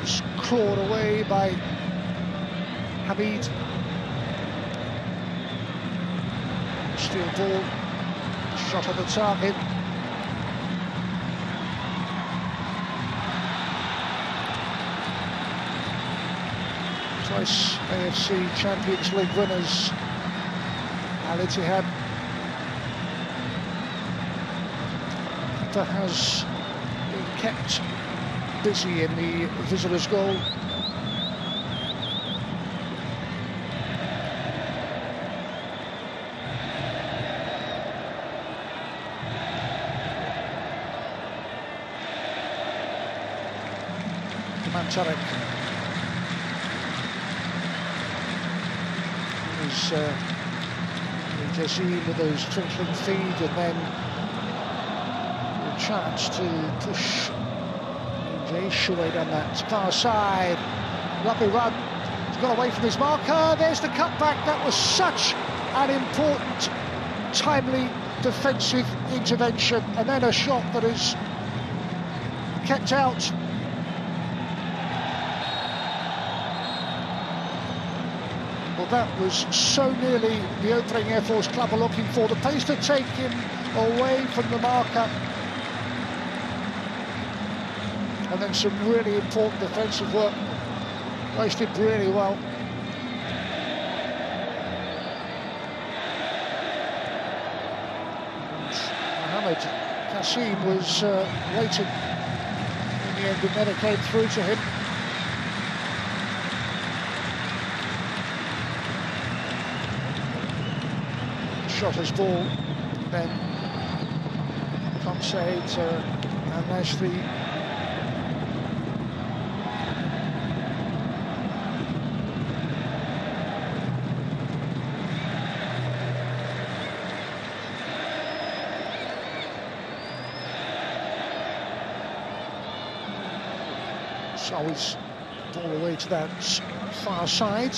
just clawed away by Hamid. Steal ball, shot at the target. Twice AFC Champions League winners, Al Ittihad. Keeper has been kept busy in the visitors' goal. Tarek is Jassim with those twinkling feet, and then a chance to push Shaway down that far side. Lovely run. He's got away from his marker. There's the cutback. That was such an important, timely defensive intervention, and then a shot that is kept out. Well, that was so nearly the opening Air Force club are looking for. The pace to take him away from the marker. And then some really important defensive work. Wasted really well. And Mohamed Kassim was waiting. In the end, it never came through to him. Shot his ball, then Kamsay to Al-Nashri. So he's ball away to that far side.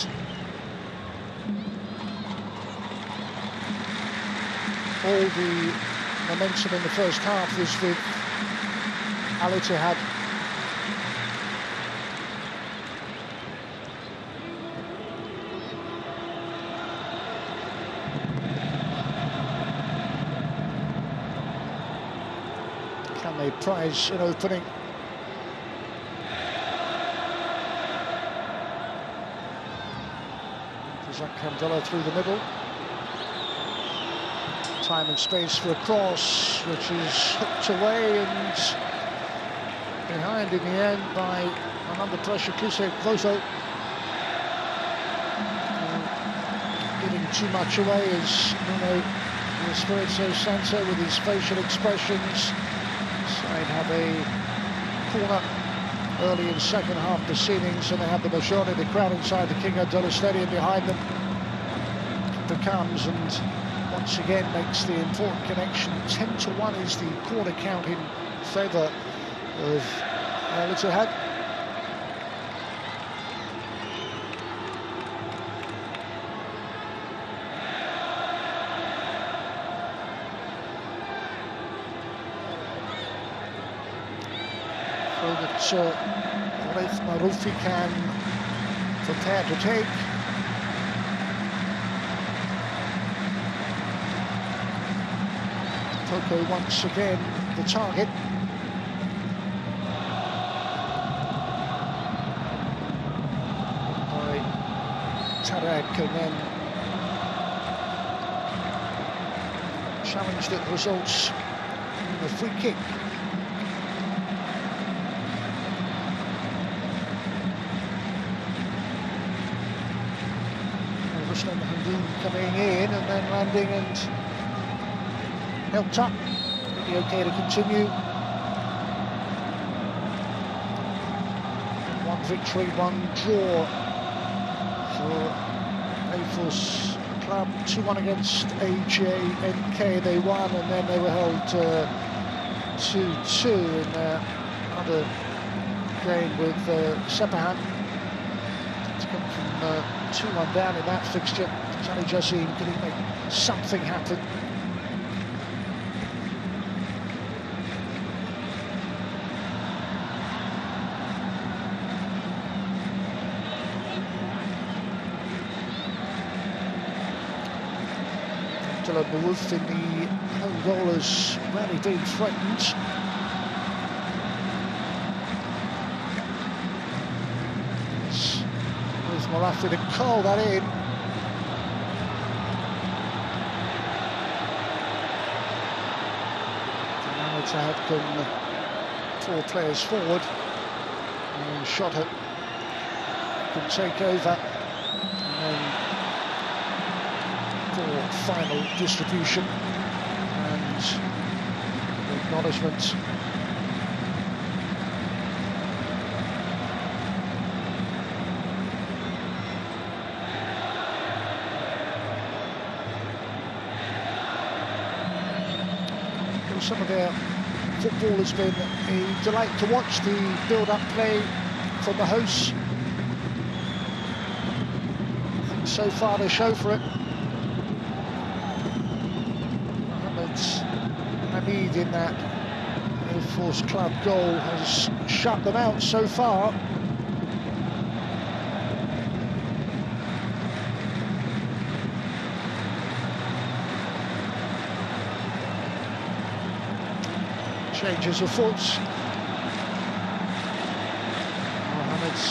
All the momentum in the first half was with Al Ittihad. Can they prize an opening? Razak Abdullah through the middle. Time and space for a cross, which is hooked away and behind in the end by an under pressure Kisek Vozo. Giving too much away is Nuno Espirito Santo with his facial expressions. Side have a corner early in second half proceedings, and they have the majority of the crowd inside the King Abdullah Stadium behind them. Keeper comes and once again makes the important connection. 10-1 is the corner count in favour of Al Ittihad. Raith Maroufi can prepare to take. Toko once again the target. By Tarek, and then challenge that results in a free kick. Ruslan Hamdoun coming in and then landing and helped up. It'll be okay to continue. One victory, one draw for AFC Club. 2-1 against AJNK. They won, and then they were held 2-2 in another game with Sepahan. To come from 2-1 down in that fixture. Sally Jassim, could he make something happen? Abdullah Marouf in the home goal has rarely been threatened. With Malafi to call that in. Now Ittihad can 4 players forward, and Shota can take over, and then for final distribution and acknowledgement. Some of their football has been a delight to watch, the build-up play from the hosts. I think so far they show for it. Hamid in that AFC Club goal has shut them out so far. Changes afoot. Mohamed's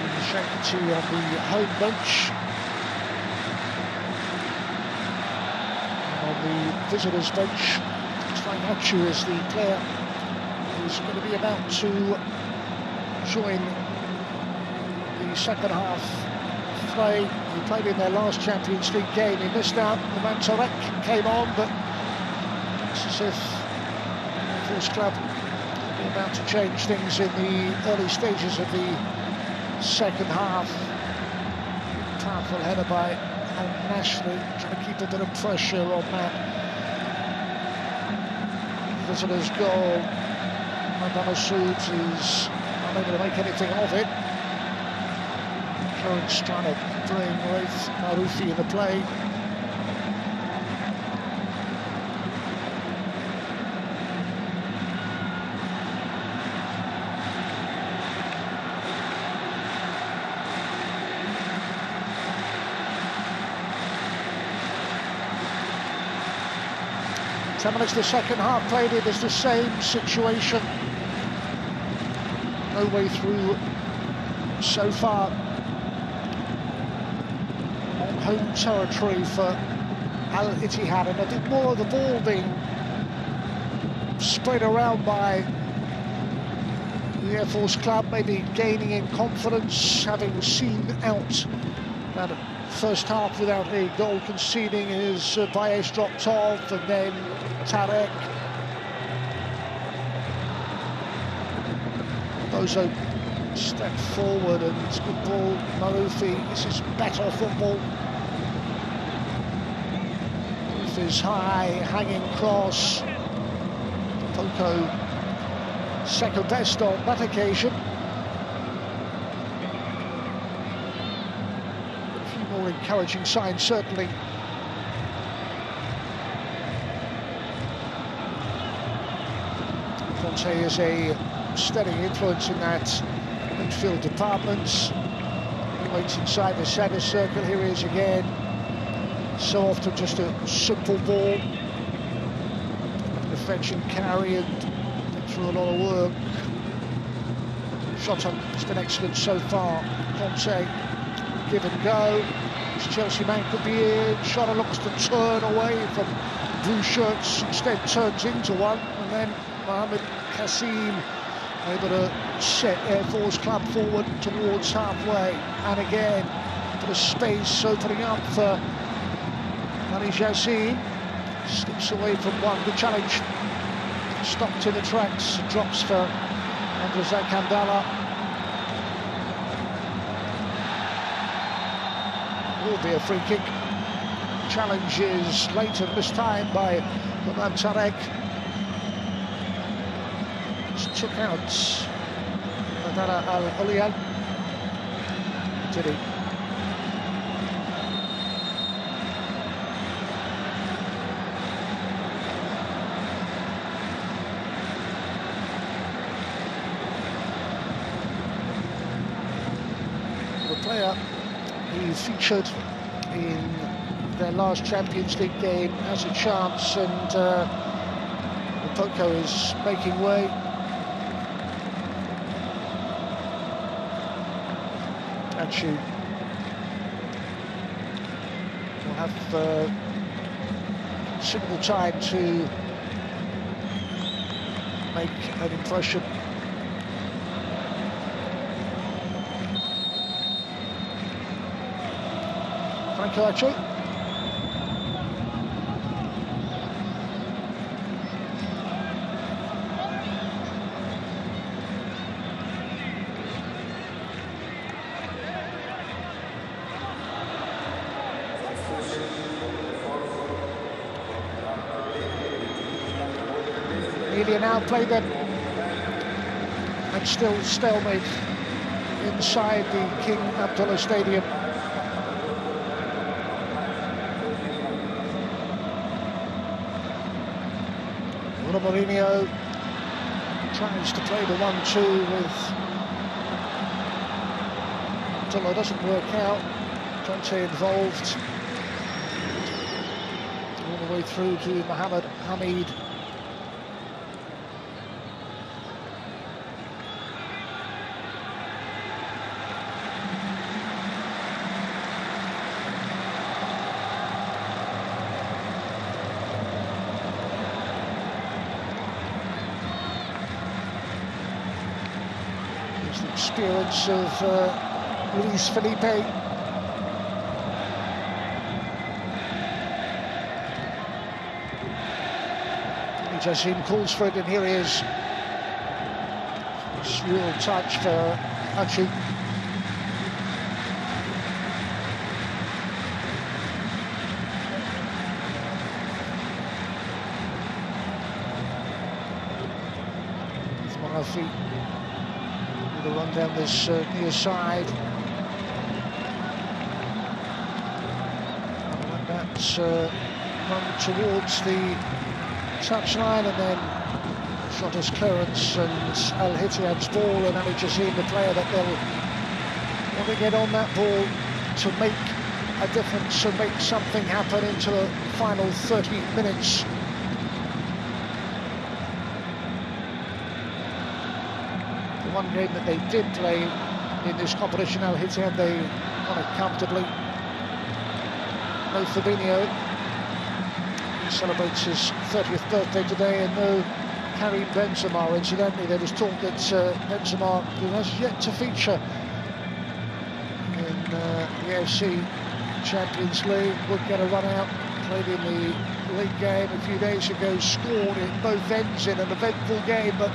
in the Shankati on the home bench. On the visitors' bench, Ittihad is the player who's going to be about to join the second half play. He played in their last Champions League game. He missed out. The man Tarek came on, but it's as if AFC Club are about to change things in the early stages of the second half. Powerful header by Al-Nashri, trying to keep a bit of pressure on that visitors' goal. Madame Soud is unable to make anything of it. Current's trying to bring Raith Maroufi in the play. Minutes the second half played, it was the same situation. No way through so far on home territory for Al Ittihad, and I think more of the ball being spread around by the AFC Club, maybe gaining in confidence, having seen out that first half without a goal conceding. His Baez dropped off, and then Tarek. Bozo stepped forward, and it's good ball. Maroufi, this is better football. Maroufi's high, hanging cross. Toko second best on that occasion. A few more encouraging signs, certainly. Conte is a steady influence in that midfield department. He waits inside the centre circle. Here he is again. So often just a simple ball, a fetch and carry, and through a lot of work. Shot on, it's been excellent so far. Conte, give and go. This Chelsea man could be in. Shot looks to turn away from blue shirts, instead turns into one, and then Mohamed Kassim able to set Air Force Club forward towards halfway, and again for the space opening up for Ali Jassim. Slips away from one, good challenge, stopped in the tracks, drops for Andrzej Kandala. Will be a free kick. Challenge is later this time by Imam Tarek. Just took out Badara Al-Ulian. Did he? The player he featured in their last Champions League game has a chance, and Poco is making way. Actually, will have considerable time to make an impression. Franco Acho. Media now play them, and still stalemate inside the King Abdullah Stadium. Mourinho tries to play the 1-2 with Abdullah, doesn't work out. Conte involved all the way through to Mohamed Hamid. The experience of Luis Felipe. Jassim calls for it, and here he is. It's real touch for Achu. With Monafi. The run down this near side. And that's run towards the touchline, and then shot as clearance, and Ittihad's ball, and Ali Jassim, the player that they'll want to get on that ball to make a difference and make something happen into the final 30 minutes. One game that they did play in this competition, Ittihad, they won it comfortably. No Fabinho, he celebrates his 30th birthday today, and no Karim Benzema. Incidentally, there was talk that Benzema, who has yet to feature in the AFC Champions League, would get a run out. Played in the league game a few days ago, scored in both ends in an eventful game, but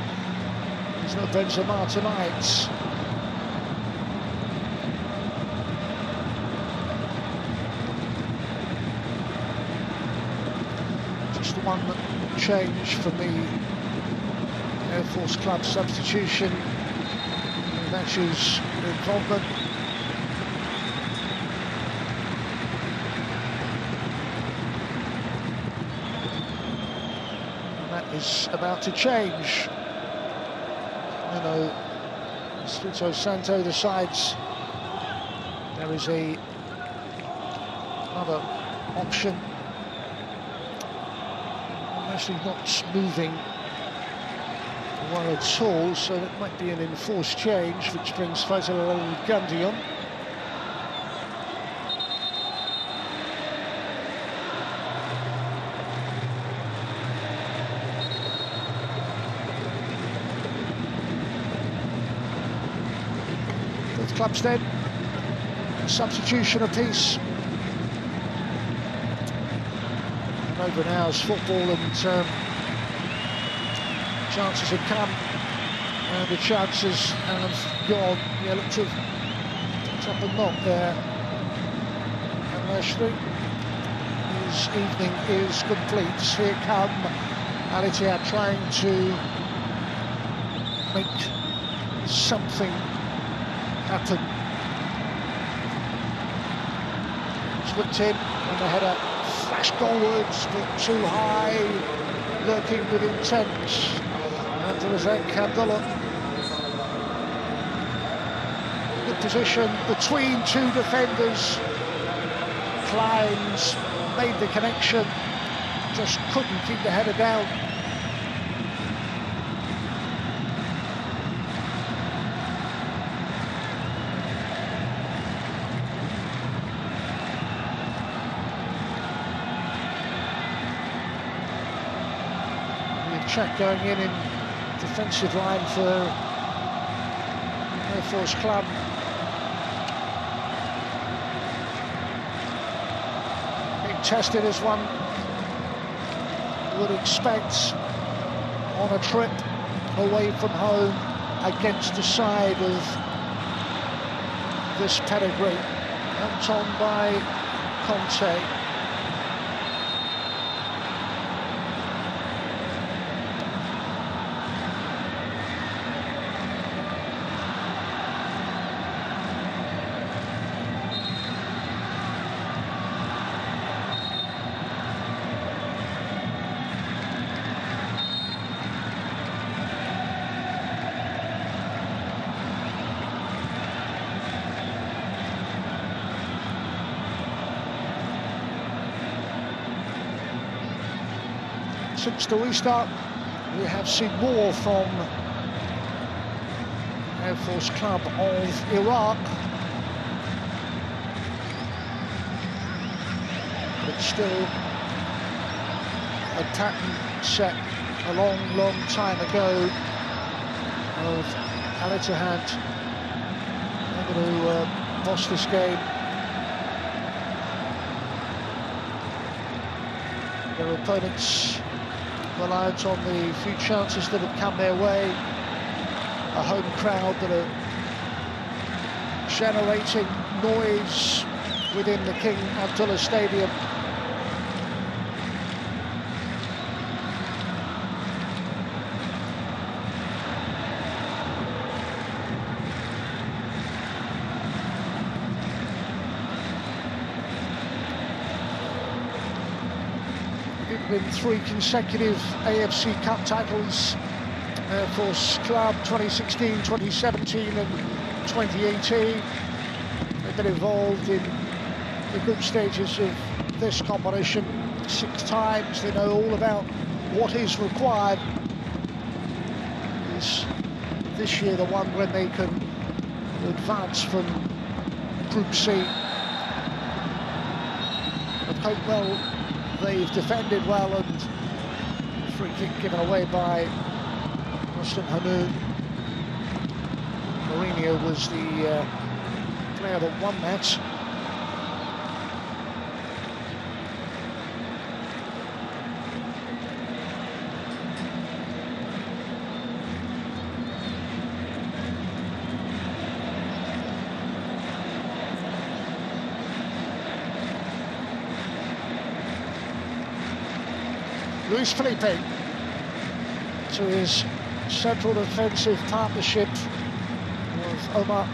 there's no Benzema tonight. Just one change from the Air Force Club substitution. That's his involvement. And that is about to change. even though Espirito Santo decides there is another option. Actually not moving one at all, so that might be an enforced change, which brings Faisal El-Gandhi on. Both clubs then, substitution apiece. Over an hour's football, and chances have come, and the chances have gone. Yeah, looked to have picked up a knock there. And Lashley, his evening is complete. Here come Ittihad trying to make something happen. It's whipped in, and the header flashed goalwards, but too high, lurking with intent. And there was Abdullah. Good position between two defenders. Climbs, made the connection, just couldn't keep the header down. Check going in defensive line for Air Force Club. Being tested as one would expect on a trip away from home against a side of this pedigree. Helped on by Conte. Since the restart, we have seen more from Air Force Club of Iraq. But still a pattern set a long, long time ago of Ittihad able to lost this game. Their opponents reliant on the few chances that have come their way, a home crowd that are generating noise within the King Abdullah Stadium. Win 3 consecutive AFC Cup titles, Air Force Club 2016, 2017 and 2018. They've been involved in the group stages of this competition 6 times. They know all about what is required. Is this year the one when they can advance from Group C? But hope well. They've defended well, and free kick given away by Rustam Hanoun. Mourinho was the player that won that. Luis Felipe to his central defensive partnership with Omar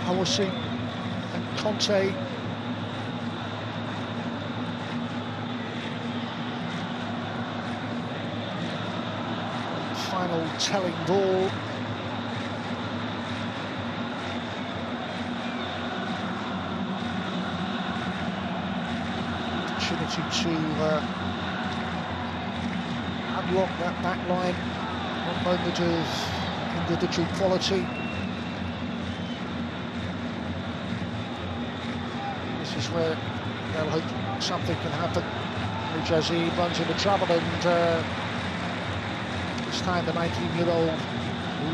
Hawassi and Conte. Final telling ball. opportunity to unlock that back line. One moment of individual quality. This is where they'll hope something can happen. Jazzy runs into trouble, and this time the 19-year-old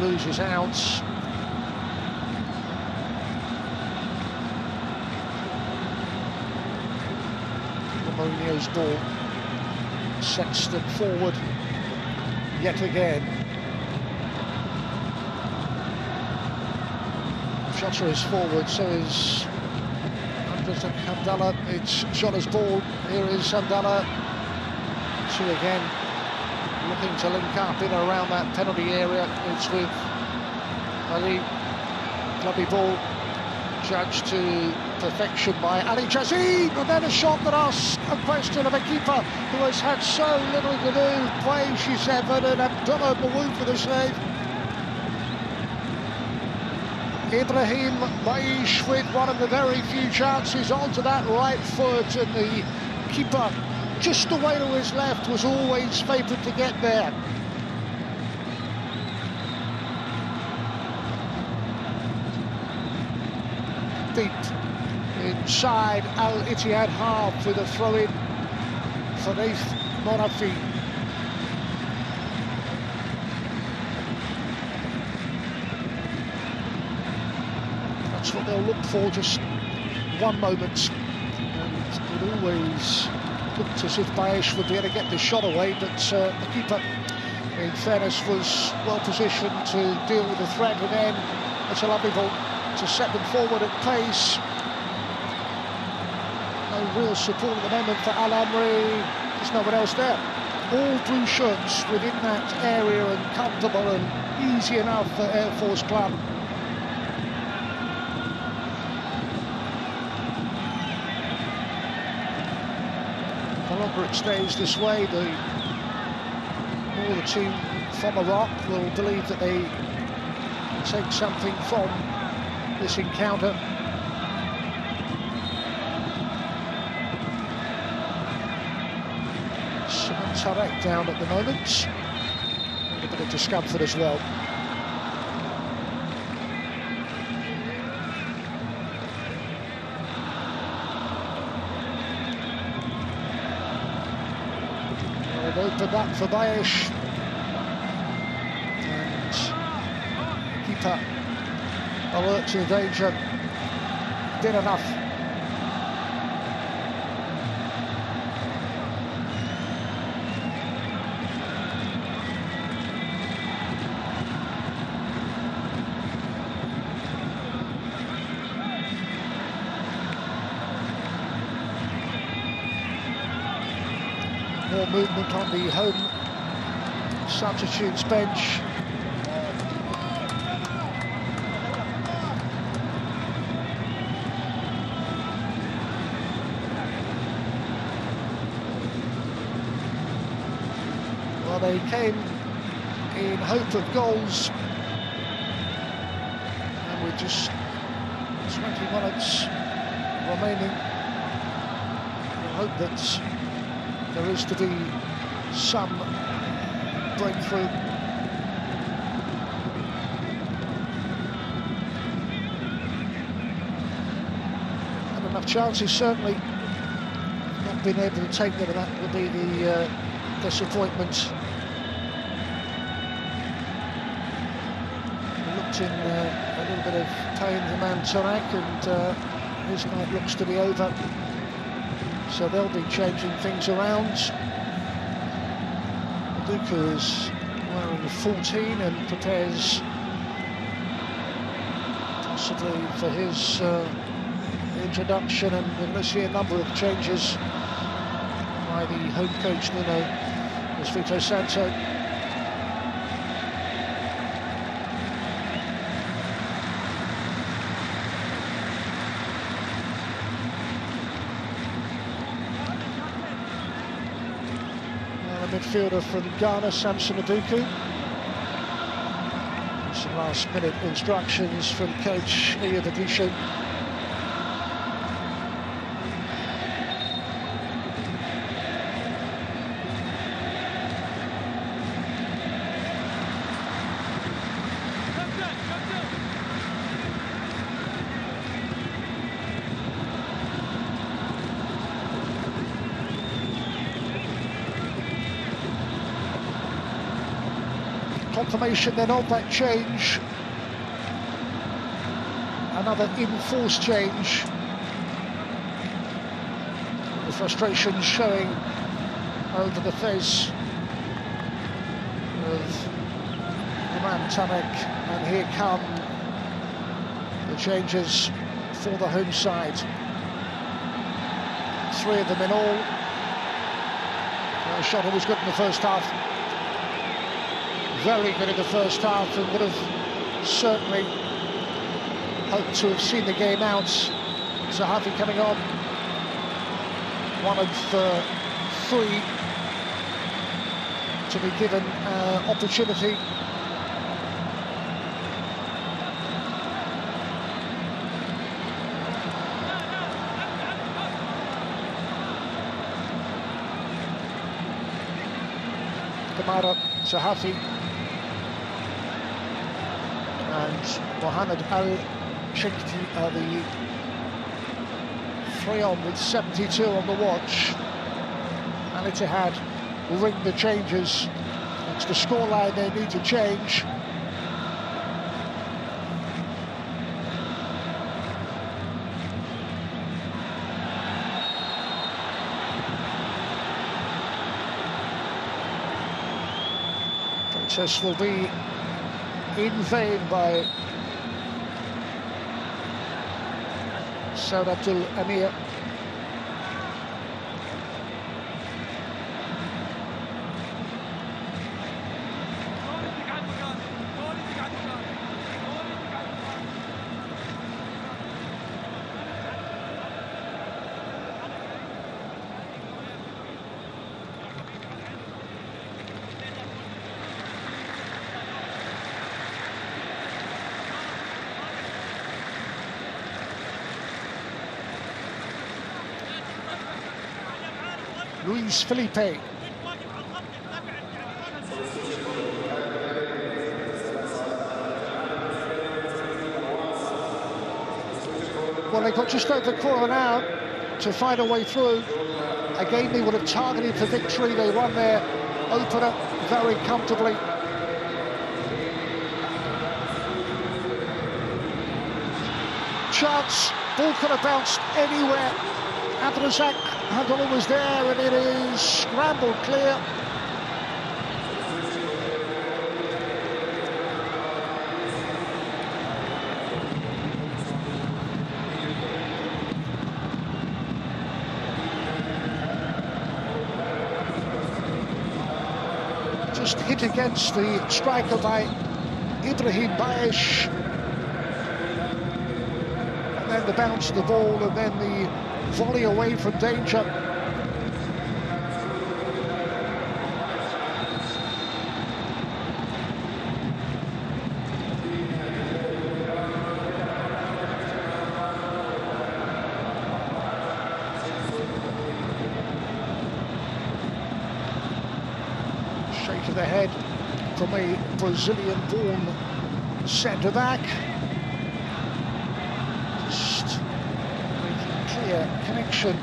loses out. Mourinho's ball. Sexton forward yet again. Shota is forward, so is Hamdallah. It's Shota's ball. Here is Hamdallah. Two again, looking to link up in and around that penalty area. It's with Ali. Clubby ball, judged to perfection by Ali Jazzy, and then a shot that asks a question of a keeper who has had so little to do. Play, she said, and Abdullah Mawood for the save. Ibrahim Maish with one of the very few chances onto that right foot, and the keeper just away to his left was always favoured to get there. Deep inside Al Ittihad half with a throw-in for Nath Morafi. That's what they'll look for, just one moment. And it always looked as if Bayesh would be able to get the shot away, but the keeper, in fairness, was well positioned to deal with the threat, and then it's a lovely ball to set them forward at pace. No real support at the moment for Al Amri. There's no one else there. All blue shirts within that area, and comfortable and easy enough for Air Force Club. The longer it stays this way, the more the team from Iraq will believe that they take something from this encounter. Tarek down at the moment. A bit of discomfort as well. It opened up for Bayesh, and keeper alert to the danger, did enough. More movement on the home substitutes bench. Well, they came in hope of goals, and with just 20 minutes remaining, we hope that there is to be some breakthrough. And enough chances, certainly. Not being able to take them, and that would be the disappointment. He looked in a little bit of pain, the man Tarak, and his night looks to be over. So they'll be changing things around. Duku is wearing 14 and prepares possibly for his introduction, and we're going to see a number of changes by the home coach Nuno Espirito Santo. Midfielder from Ghana, Samson Aduku. Some last-minute instructions from coach Ittihad. confirmation then of that change. Another enforced change. The frustration showing over the face of Imam Tamek, and here come the changes for the home side. 3 of them in all. Shota was good in the first half. Very good in the first half, and would have certainly hoped to have seen the game out. Zahafi coming on. 1 of 3 to be given opportunity. Kamara, Zahafi and Mohamed Al-Shikti are the 3 on with 72 on the watch. And Ittihad will ring the changes. It's the scoreline they need to change. Protest will be in vain by Saud Abdul Amir. Luis Felipe. Well, they got just over a quarter of an hour to find a way through. Again, they would have targeted for victory. They won their opener very comfortably. Chance, ball could have bounced anywhere. Abdulrazak Abdullah was there, and it is scrambled clear. Just hit against the striker by Ibrahim Bayesh. And then the bounce of the ball, and then the volley away from danger. Shake of the head from a Brazilian-born centre-back. Connection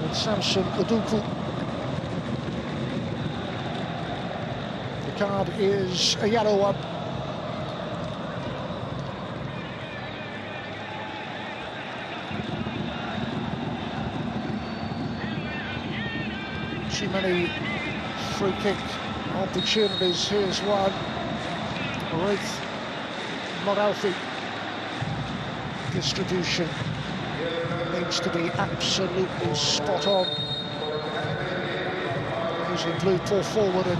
with Samson Uduku. The card is a yellow one. Too many free kick opportunities. Here's one. Wraith, not healthy. Distribution needs to be absolutely spot on. Using blue pull forward, and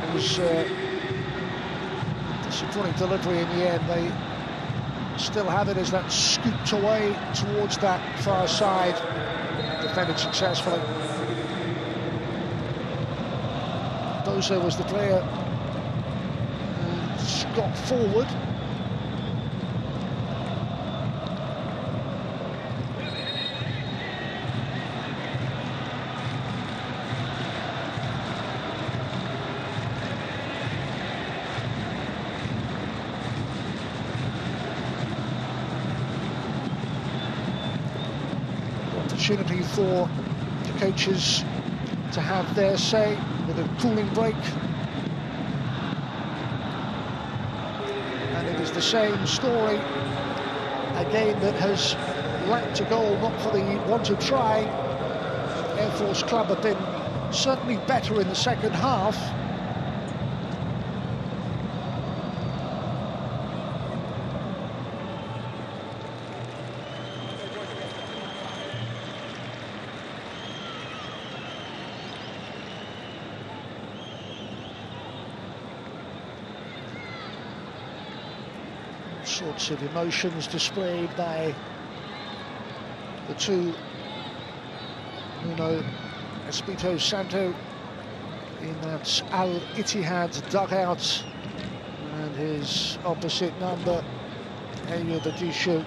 it was disappointing delivery in the end. They still have it as that scooped away towards that far side, defended successfully. Bozo was the player who got forward. Opportunity for the coaches to have their say with a cooling break. the same story. A game that has lacked a goal, not for the want of trying. Air Force Club have been certainly better in the second half. Sorts of emotions displayed by the two, Nuno Espirito Santo in that Al Ittihad dugout, and his opposite number, Elio Badisho,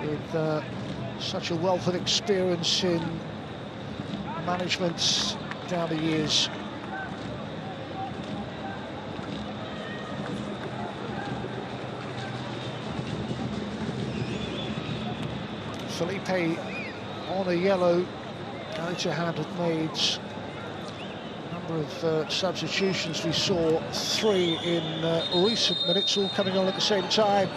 with such a wealth of experience in management down the years. Felipe on a yellow. Ittihad had made a number of substitutions. We saw 3 in recent minutes, all coming on at the same time.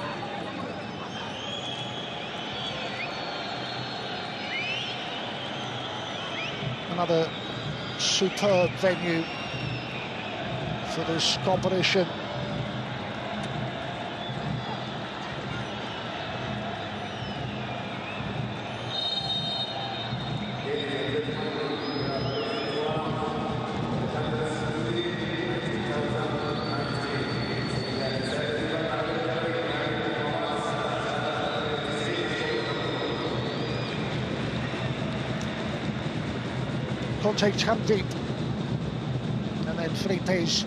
Another superb venue for this competition. Conte come deep, and then Felipe's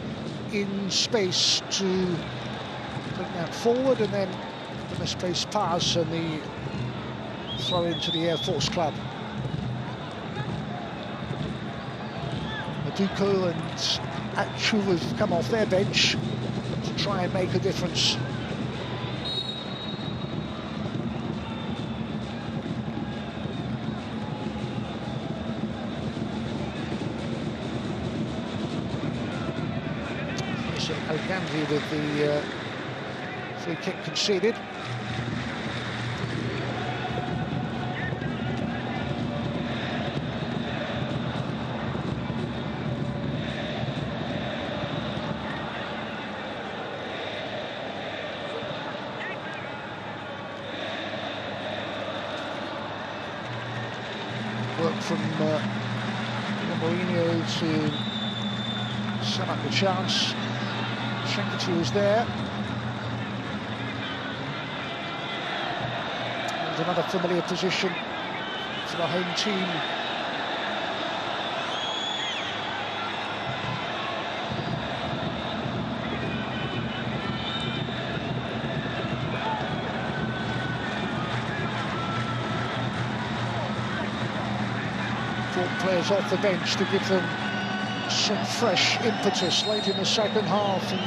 in space to bring that forward, and then the misplaced pass and the throw into the Air Force Club. Maduko and AFC have come off their bench to try and make a difference. Algandhi with the free kick conceded. Work from Mourinho to set up the chance. Shankity was there. And another familiar position for the home team. Brought players off the bench to give them some fresh impetus late in the second half, and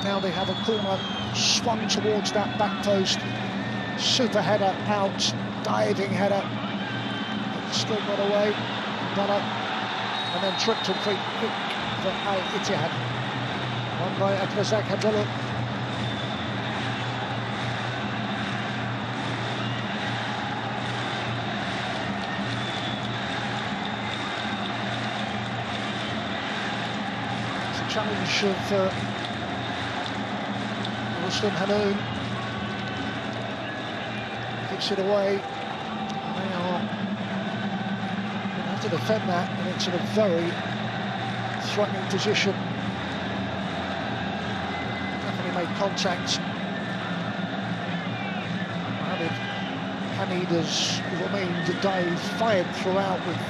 now they have a corner swung towards that back post. Super header out, diving header, but still got away, done up, and then tripped and free kick for Al Ittihad. Won by Abdulrazak Abdullah. Challenge of Muslim Hanoun, kicks it away. They are going to have to defend that, and it's in a very threatening position. Definitely made contact. Mohamed Hamid has remained dive-fired throughout with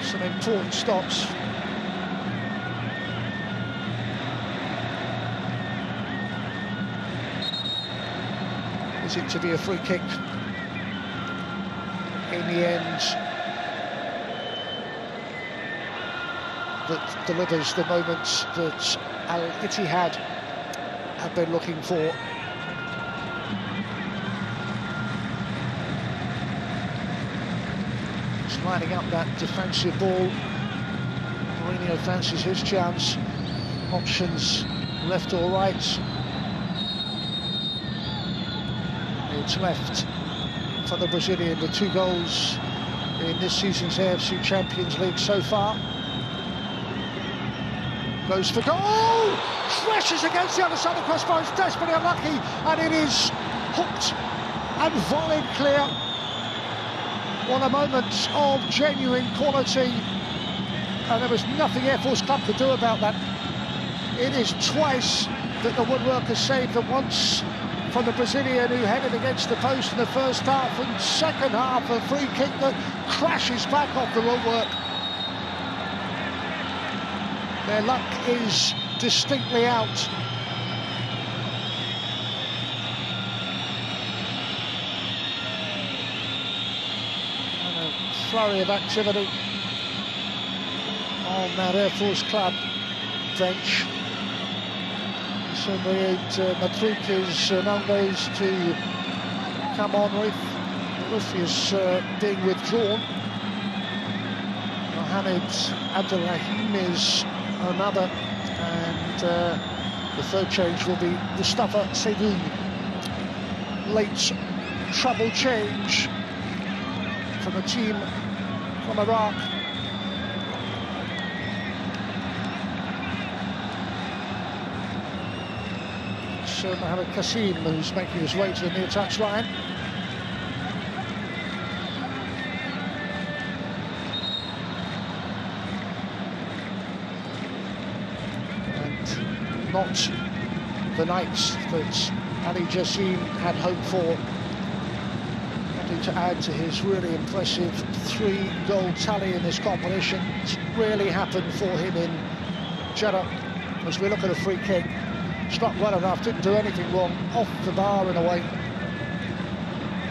some important stops. Is it to be a free kick in the end that delivers the moments that Al Ittihad have been looking for? Just lining up that defensive ball. Mourinho fancies his chance. Options left or right. It's left for the Brazilian, the 2 goals in this season's AFC Champions League so far. Goes for goal! Crashes against the other side of the crossbar, it's desperately unlucky, and it is hooked and volleyed clear. What a moment of genuine quality, and there was nothing Air Force Club could do about that. It is twice that the Woodwork has saved, and once from the Brazilian who headed against the post in the first half, and second half a free kick that crashes back off the Woodwork. Their luck is distinctly out. And a flurry of activity on that Air Force Club bench. Certainly Matric's numbers to come on with. Roof is being withdrawn. Mohamed Abdulrahim is another, and the third change will be Mustafa Seydoun. Late trouble change from the team from Iraq. It's Mohamed Qasim who's making his way to the near touchline. Not the nights that Ali Jassim had hoped for. Wanting to add to his really impressive 3-goal tally in this competition. It's really happened for him in Jeddah. As we look at a free kick, struck well enough, didn't do anything wrong, off the bar in a way.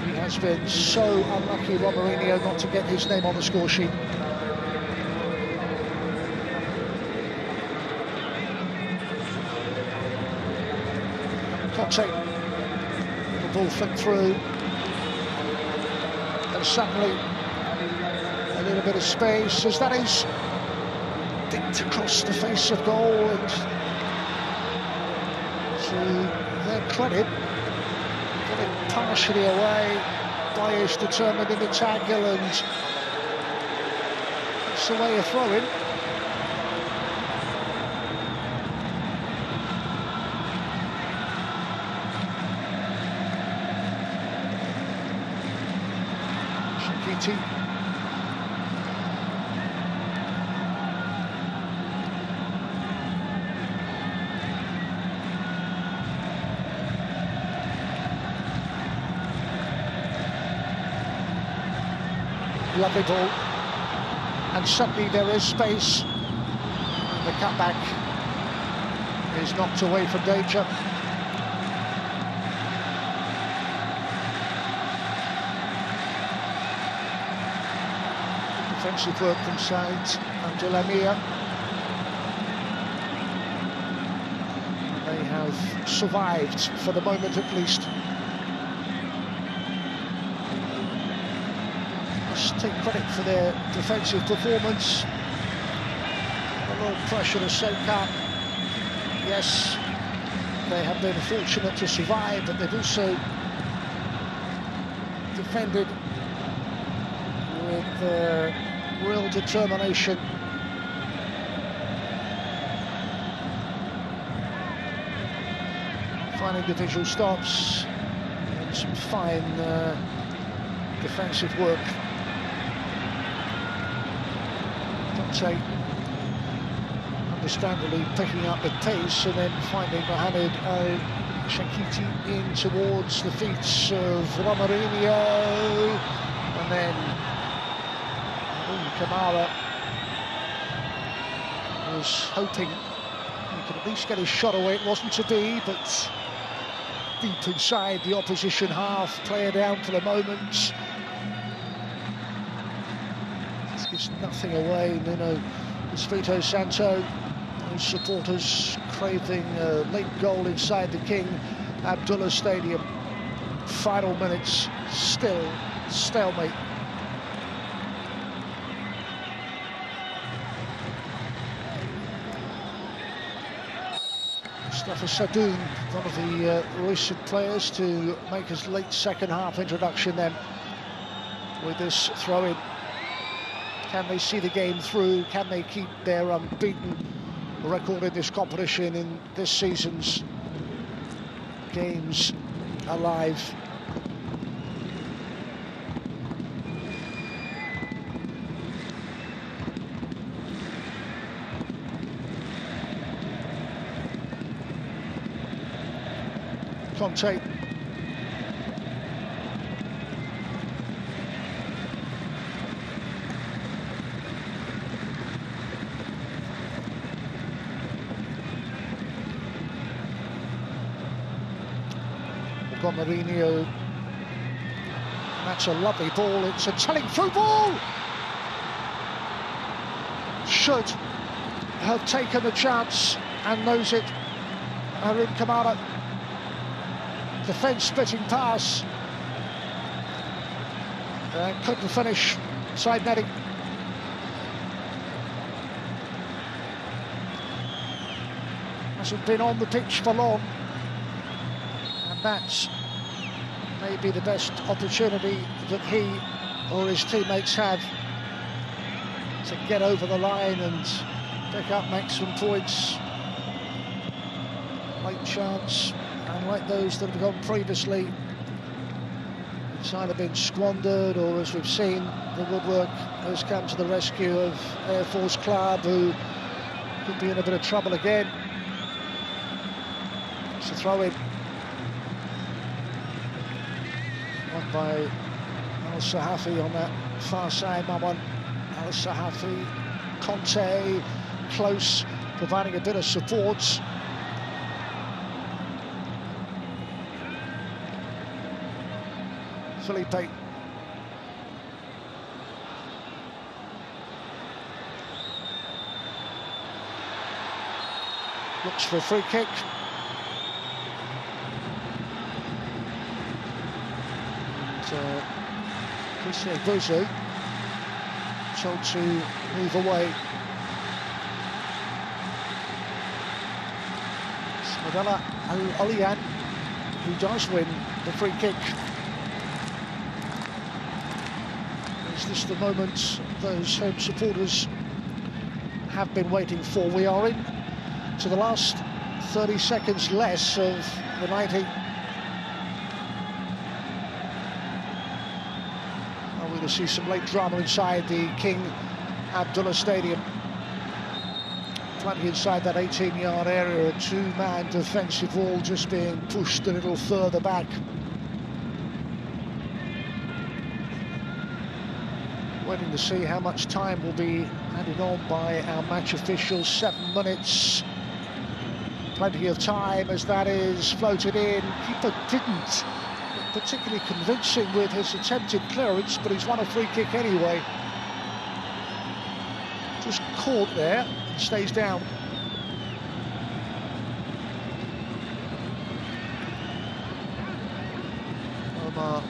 He has been so unlucky, Rob Mourinho, not to get his name on the score sheet. Conte, the ball flicked through, and suddenly a little bit of space as that is dipped across the face of goal, and to their credit, got it partially away. Bayesh determined in the tackle, and it's away a throw-in. Lovely ball, and suddenly there is space. The cutback is knocked away from danger. Defensive work from Said Abdelamia. They have survived for the moment at least. Must take credit for their defensive performance. A lot of pressure to soak up. Yes, they have been fortunate to survive, but they've also defended with real determination. Fine individual stops and some fine defensive work. Conte understandably picking up the pace and then finding Mohamed Shankiti in towards the feet of Romarinho, and then Kamara was hoping he could at least get his shot away. It wasn't to be, but deep inside the opposition half, player down for the moment. This gives nothing away. Nuno Espirito Santo, those supporters craving a late goal inside the King Abdullah Stadium. Final minutes, still stalemate. Mustafa Sadoun, one of the recent players to make his late second half introduction then with this throw-in. Can they see the game through? Can they keep their unbeaten record in this competition in this season's games alive? Conte. Mourinho. That's a lovely ball. It's a telling through ball. Should have taken the chance and knows it. Harim Kamara. Defence splitting pass. Couldn't finish. Side netting. Hasn't been on the pitch for long. And that's maybe the best opportunity that he or his teammates have to get over the line and pick up maximum points. Late chance, and like those that have gone previously, it's either been squandered or, as we've seen, the Woodwork has come to the rescue of Air Force Club, who could be in a bit of trouble again. It's a throw-in. Won by Al-Sahafi on that far side. Maman Al-Sahafi, Conte close, providing a bit of support. Felipe. Looks for a free kick. KSA Bozo told to move away. Smadala Al-Alian, who does win the free kick. Is this the moment those home supporters have been waiting for? We are in to the last 30 seconds less of the 90. We're going to see some late drama inside the King Abdullah Stadium. Plenty inside that 18-yard area, a two-man defensive wall just being pushed a little further back. Waiting to see how much time will be handed on by our match officials. 7 minutes. Plenty of time as that is floated in. Keeper didn't look particularly convincing with his attempted clearance, but he's won a free kick anyway. Just caught there, stays down. Omar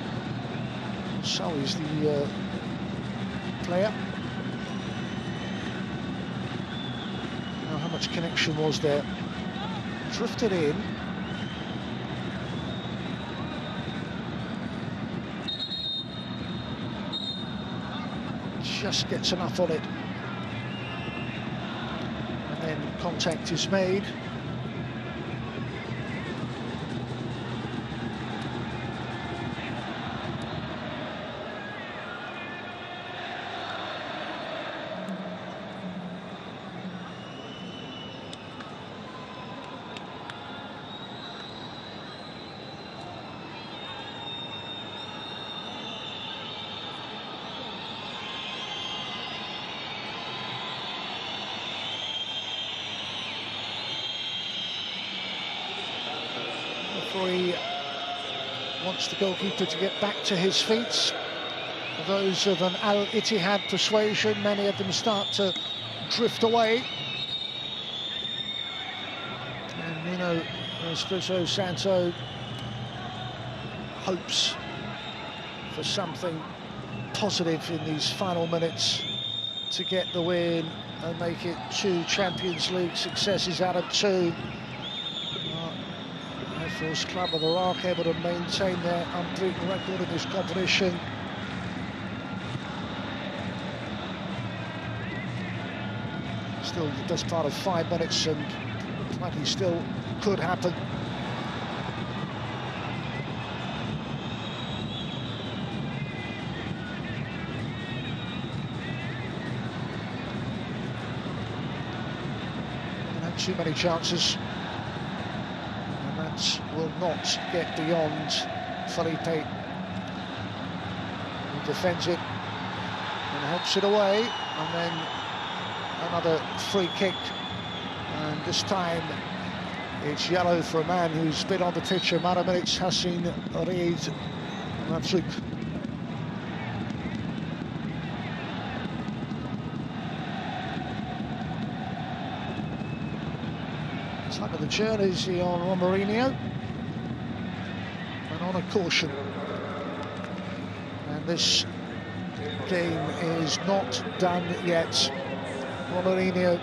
Sawi's the player. Now, how much connection was there? Drifted in. Just gets enough on it. And then contact is made. Referee wants the goalkeeper to get back to his feet. Those of an Al-Ittihad persuasion, many of them start to drift away. And Nuno Espirito Santo hopes for something positive in these final minutes to get the win and make it 2 Champions League successes out of 2. Force Club of Iraq able to maintain their unbeaten record in this competition. Still the best part of 5 minutes, and plenty still could happen. Too many chances, and that will not get beyond Felipe, who defends it and helps it away, and then another free kick, and this time it's yellow for a man who's been on the pitch a matter of minutes, Hassan Reid Matrouk. Tug of the jersey on Mourinho, and on a caution. And this game is not done yet. Mourinho.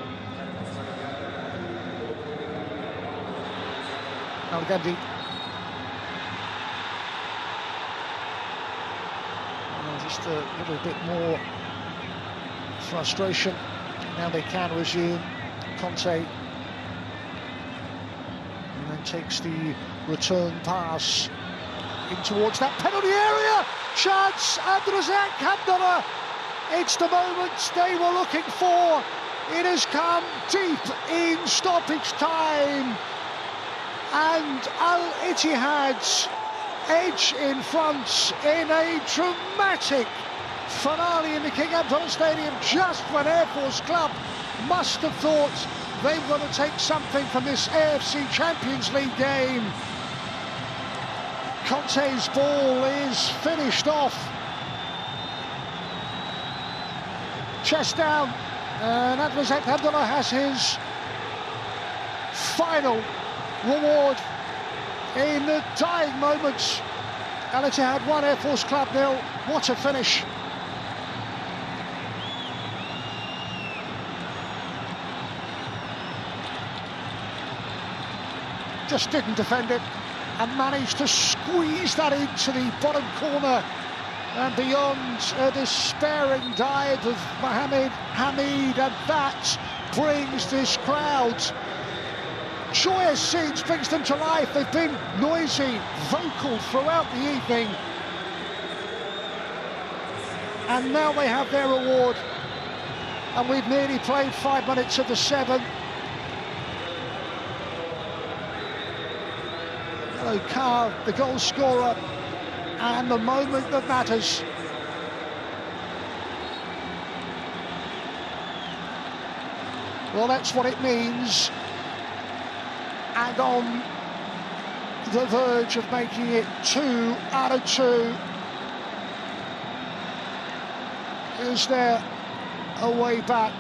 Al-Gandhi. Just a little bit more frustration. Now they can resume. Conte. And then takes the return pass in towards that penalty area. Chance, Abdrazak Abdullah. It's the moment they were looking for. It has come deep in stoppage time. And Al-Ittihad's edge in front in a dramatic finale in the King Abdullah Stadium, just when Air Force Club must have thought they were going to take something from this AFC Champions League game. Conte's ball is finished off. Chest down, and Abdrazak Abdullah has his final reward in the dying moments. Al-Ittihad 1, Air Force Club 0. What a finish. Just didn't defend it and managed to squeeze that into the bottom corner and beyond a despairing dive of Mohamed Hamid, and that brings this crowd joyous scenes, brings them to life. They've been noisy, vocal throughout the evening, and now they have their reward. And we've nearly played 5 minutes of the 7. Hello, Carr, the goal scorer, and the moment that matters. Well, that's what it means. And on the verge of making it 2 out of 2. Is there a way back?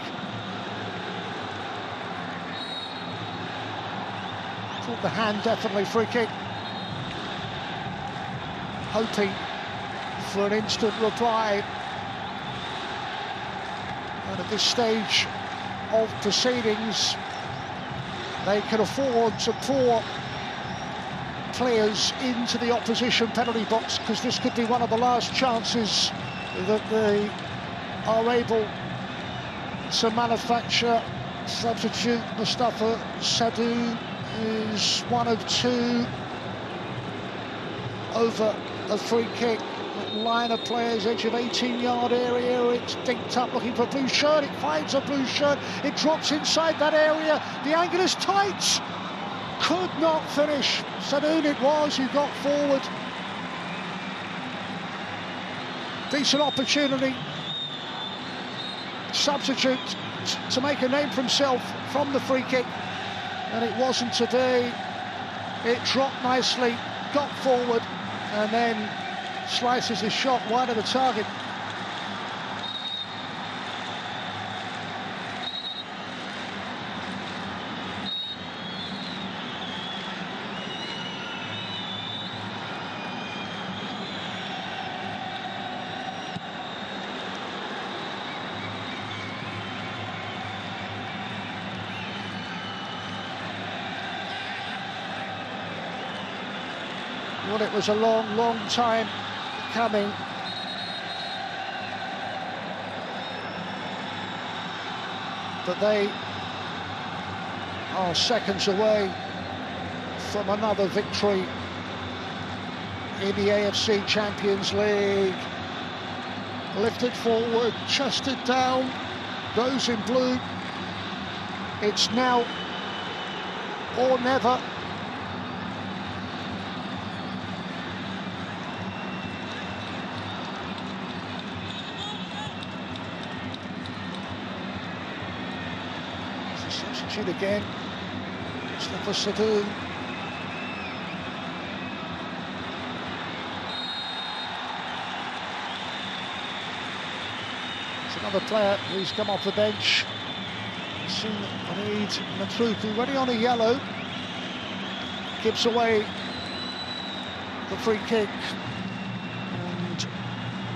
Thought the hand definitely free kick. Hoping for an instant reply. And at this stage of proceedings, they can afford to pour players into the opposition penalty box, because this could be one of the last chances that they are able to manufacture. Substitute Mustafa Sadou is 1 of 2 over a free kick. Line of players, edge of 18-yard area. It's dinked up, looking for a blue shirt. It finds a blue shirt. It drops inside that area. The angle is tight. Could not finish. Sadoun it was who got forward. Decent opportunity. Substitute to make a name for himself from the free kick, and it wasn't today. It dropped nicely, got forward, and then slices his shot wide of the target. Well, it was a long, long time coming. But they are seconds away from another victory in the AFC Champions League. Lifted forward, chested down, those in blue. It's now or never. Substitute again. Mustafa Sadoun. It's another player who's come off the bench. Seen Anid Matruku ready on a yellow. Gives away the free kick. And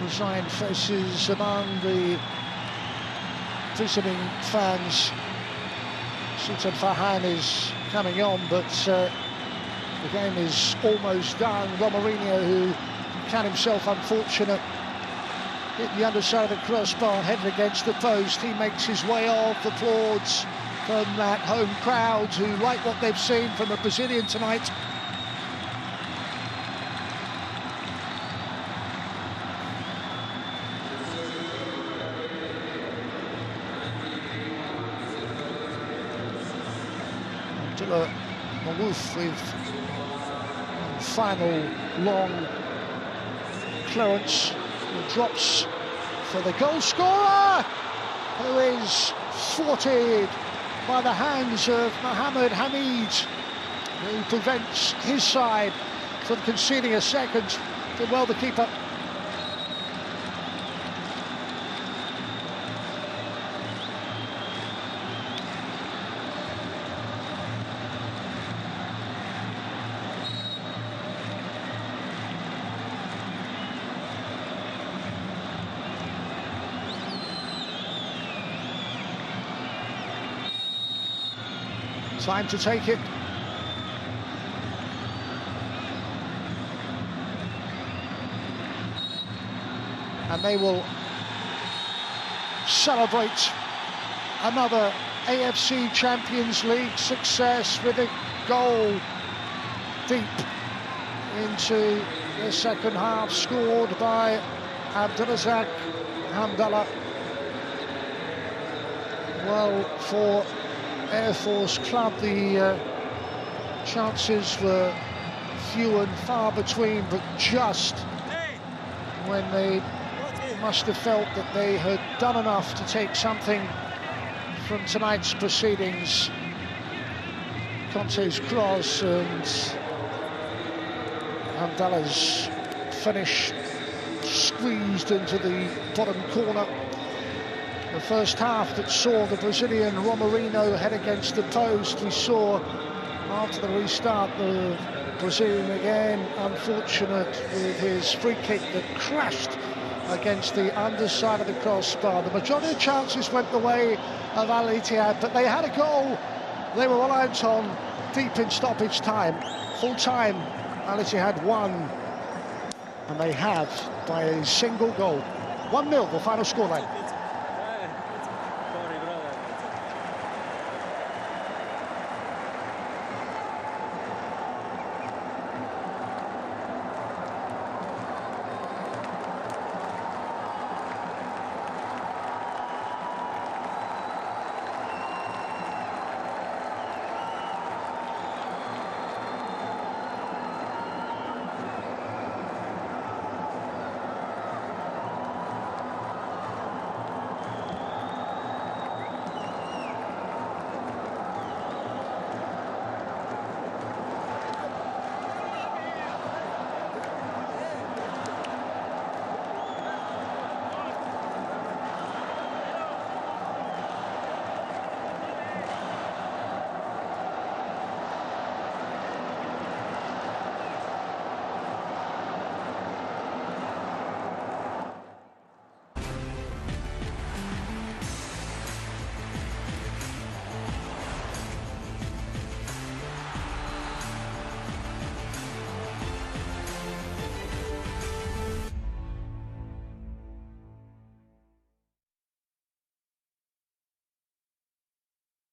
resigned faces among the visiting fans. Sultan Farhan is coming on, but the game is almost done. Romarinho, who can count himself unfortunate, hit the underside of the crossbar, headed against the post. He makes his way off, applauds from that home crowd who like what they've seen from the Brazilian tonight. Abdullah Malouf with final long clearance. He drops for the goal scorer, who is thwarted by the hands of Mohamed Hamid, who prevents his side from conceding a second. Did well, the keeper. Time to take it. And they will celebrate another AFC Champions League success with a goal deep into the second half, scored by Abdulrazak Hamdallah. Well, for Air Force Club, the chances were few and far between, but just when they must have felt that they had done enough to take something from tonight's proceedings, Conte's cross and Hamdallah's finish squeezed into the bottom corner. The first half that saw the Brazilian Romarinho head against the post. We saw after the restart the Brazilian again unfortunate with his free kick that crashed against the underside of the crossbar. The majority of chances went the way of Ittihad, but they had a goal they were reliant on deep in stoppage time. Full time, Ittihad won, and they have by a single goal. 1-0 the final scoreline.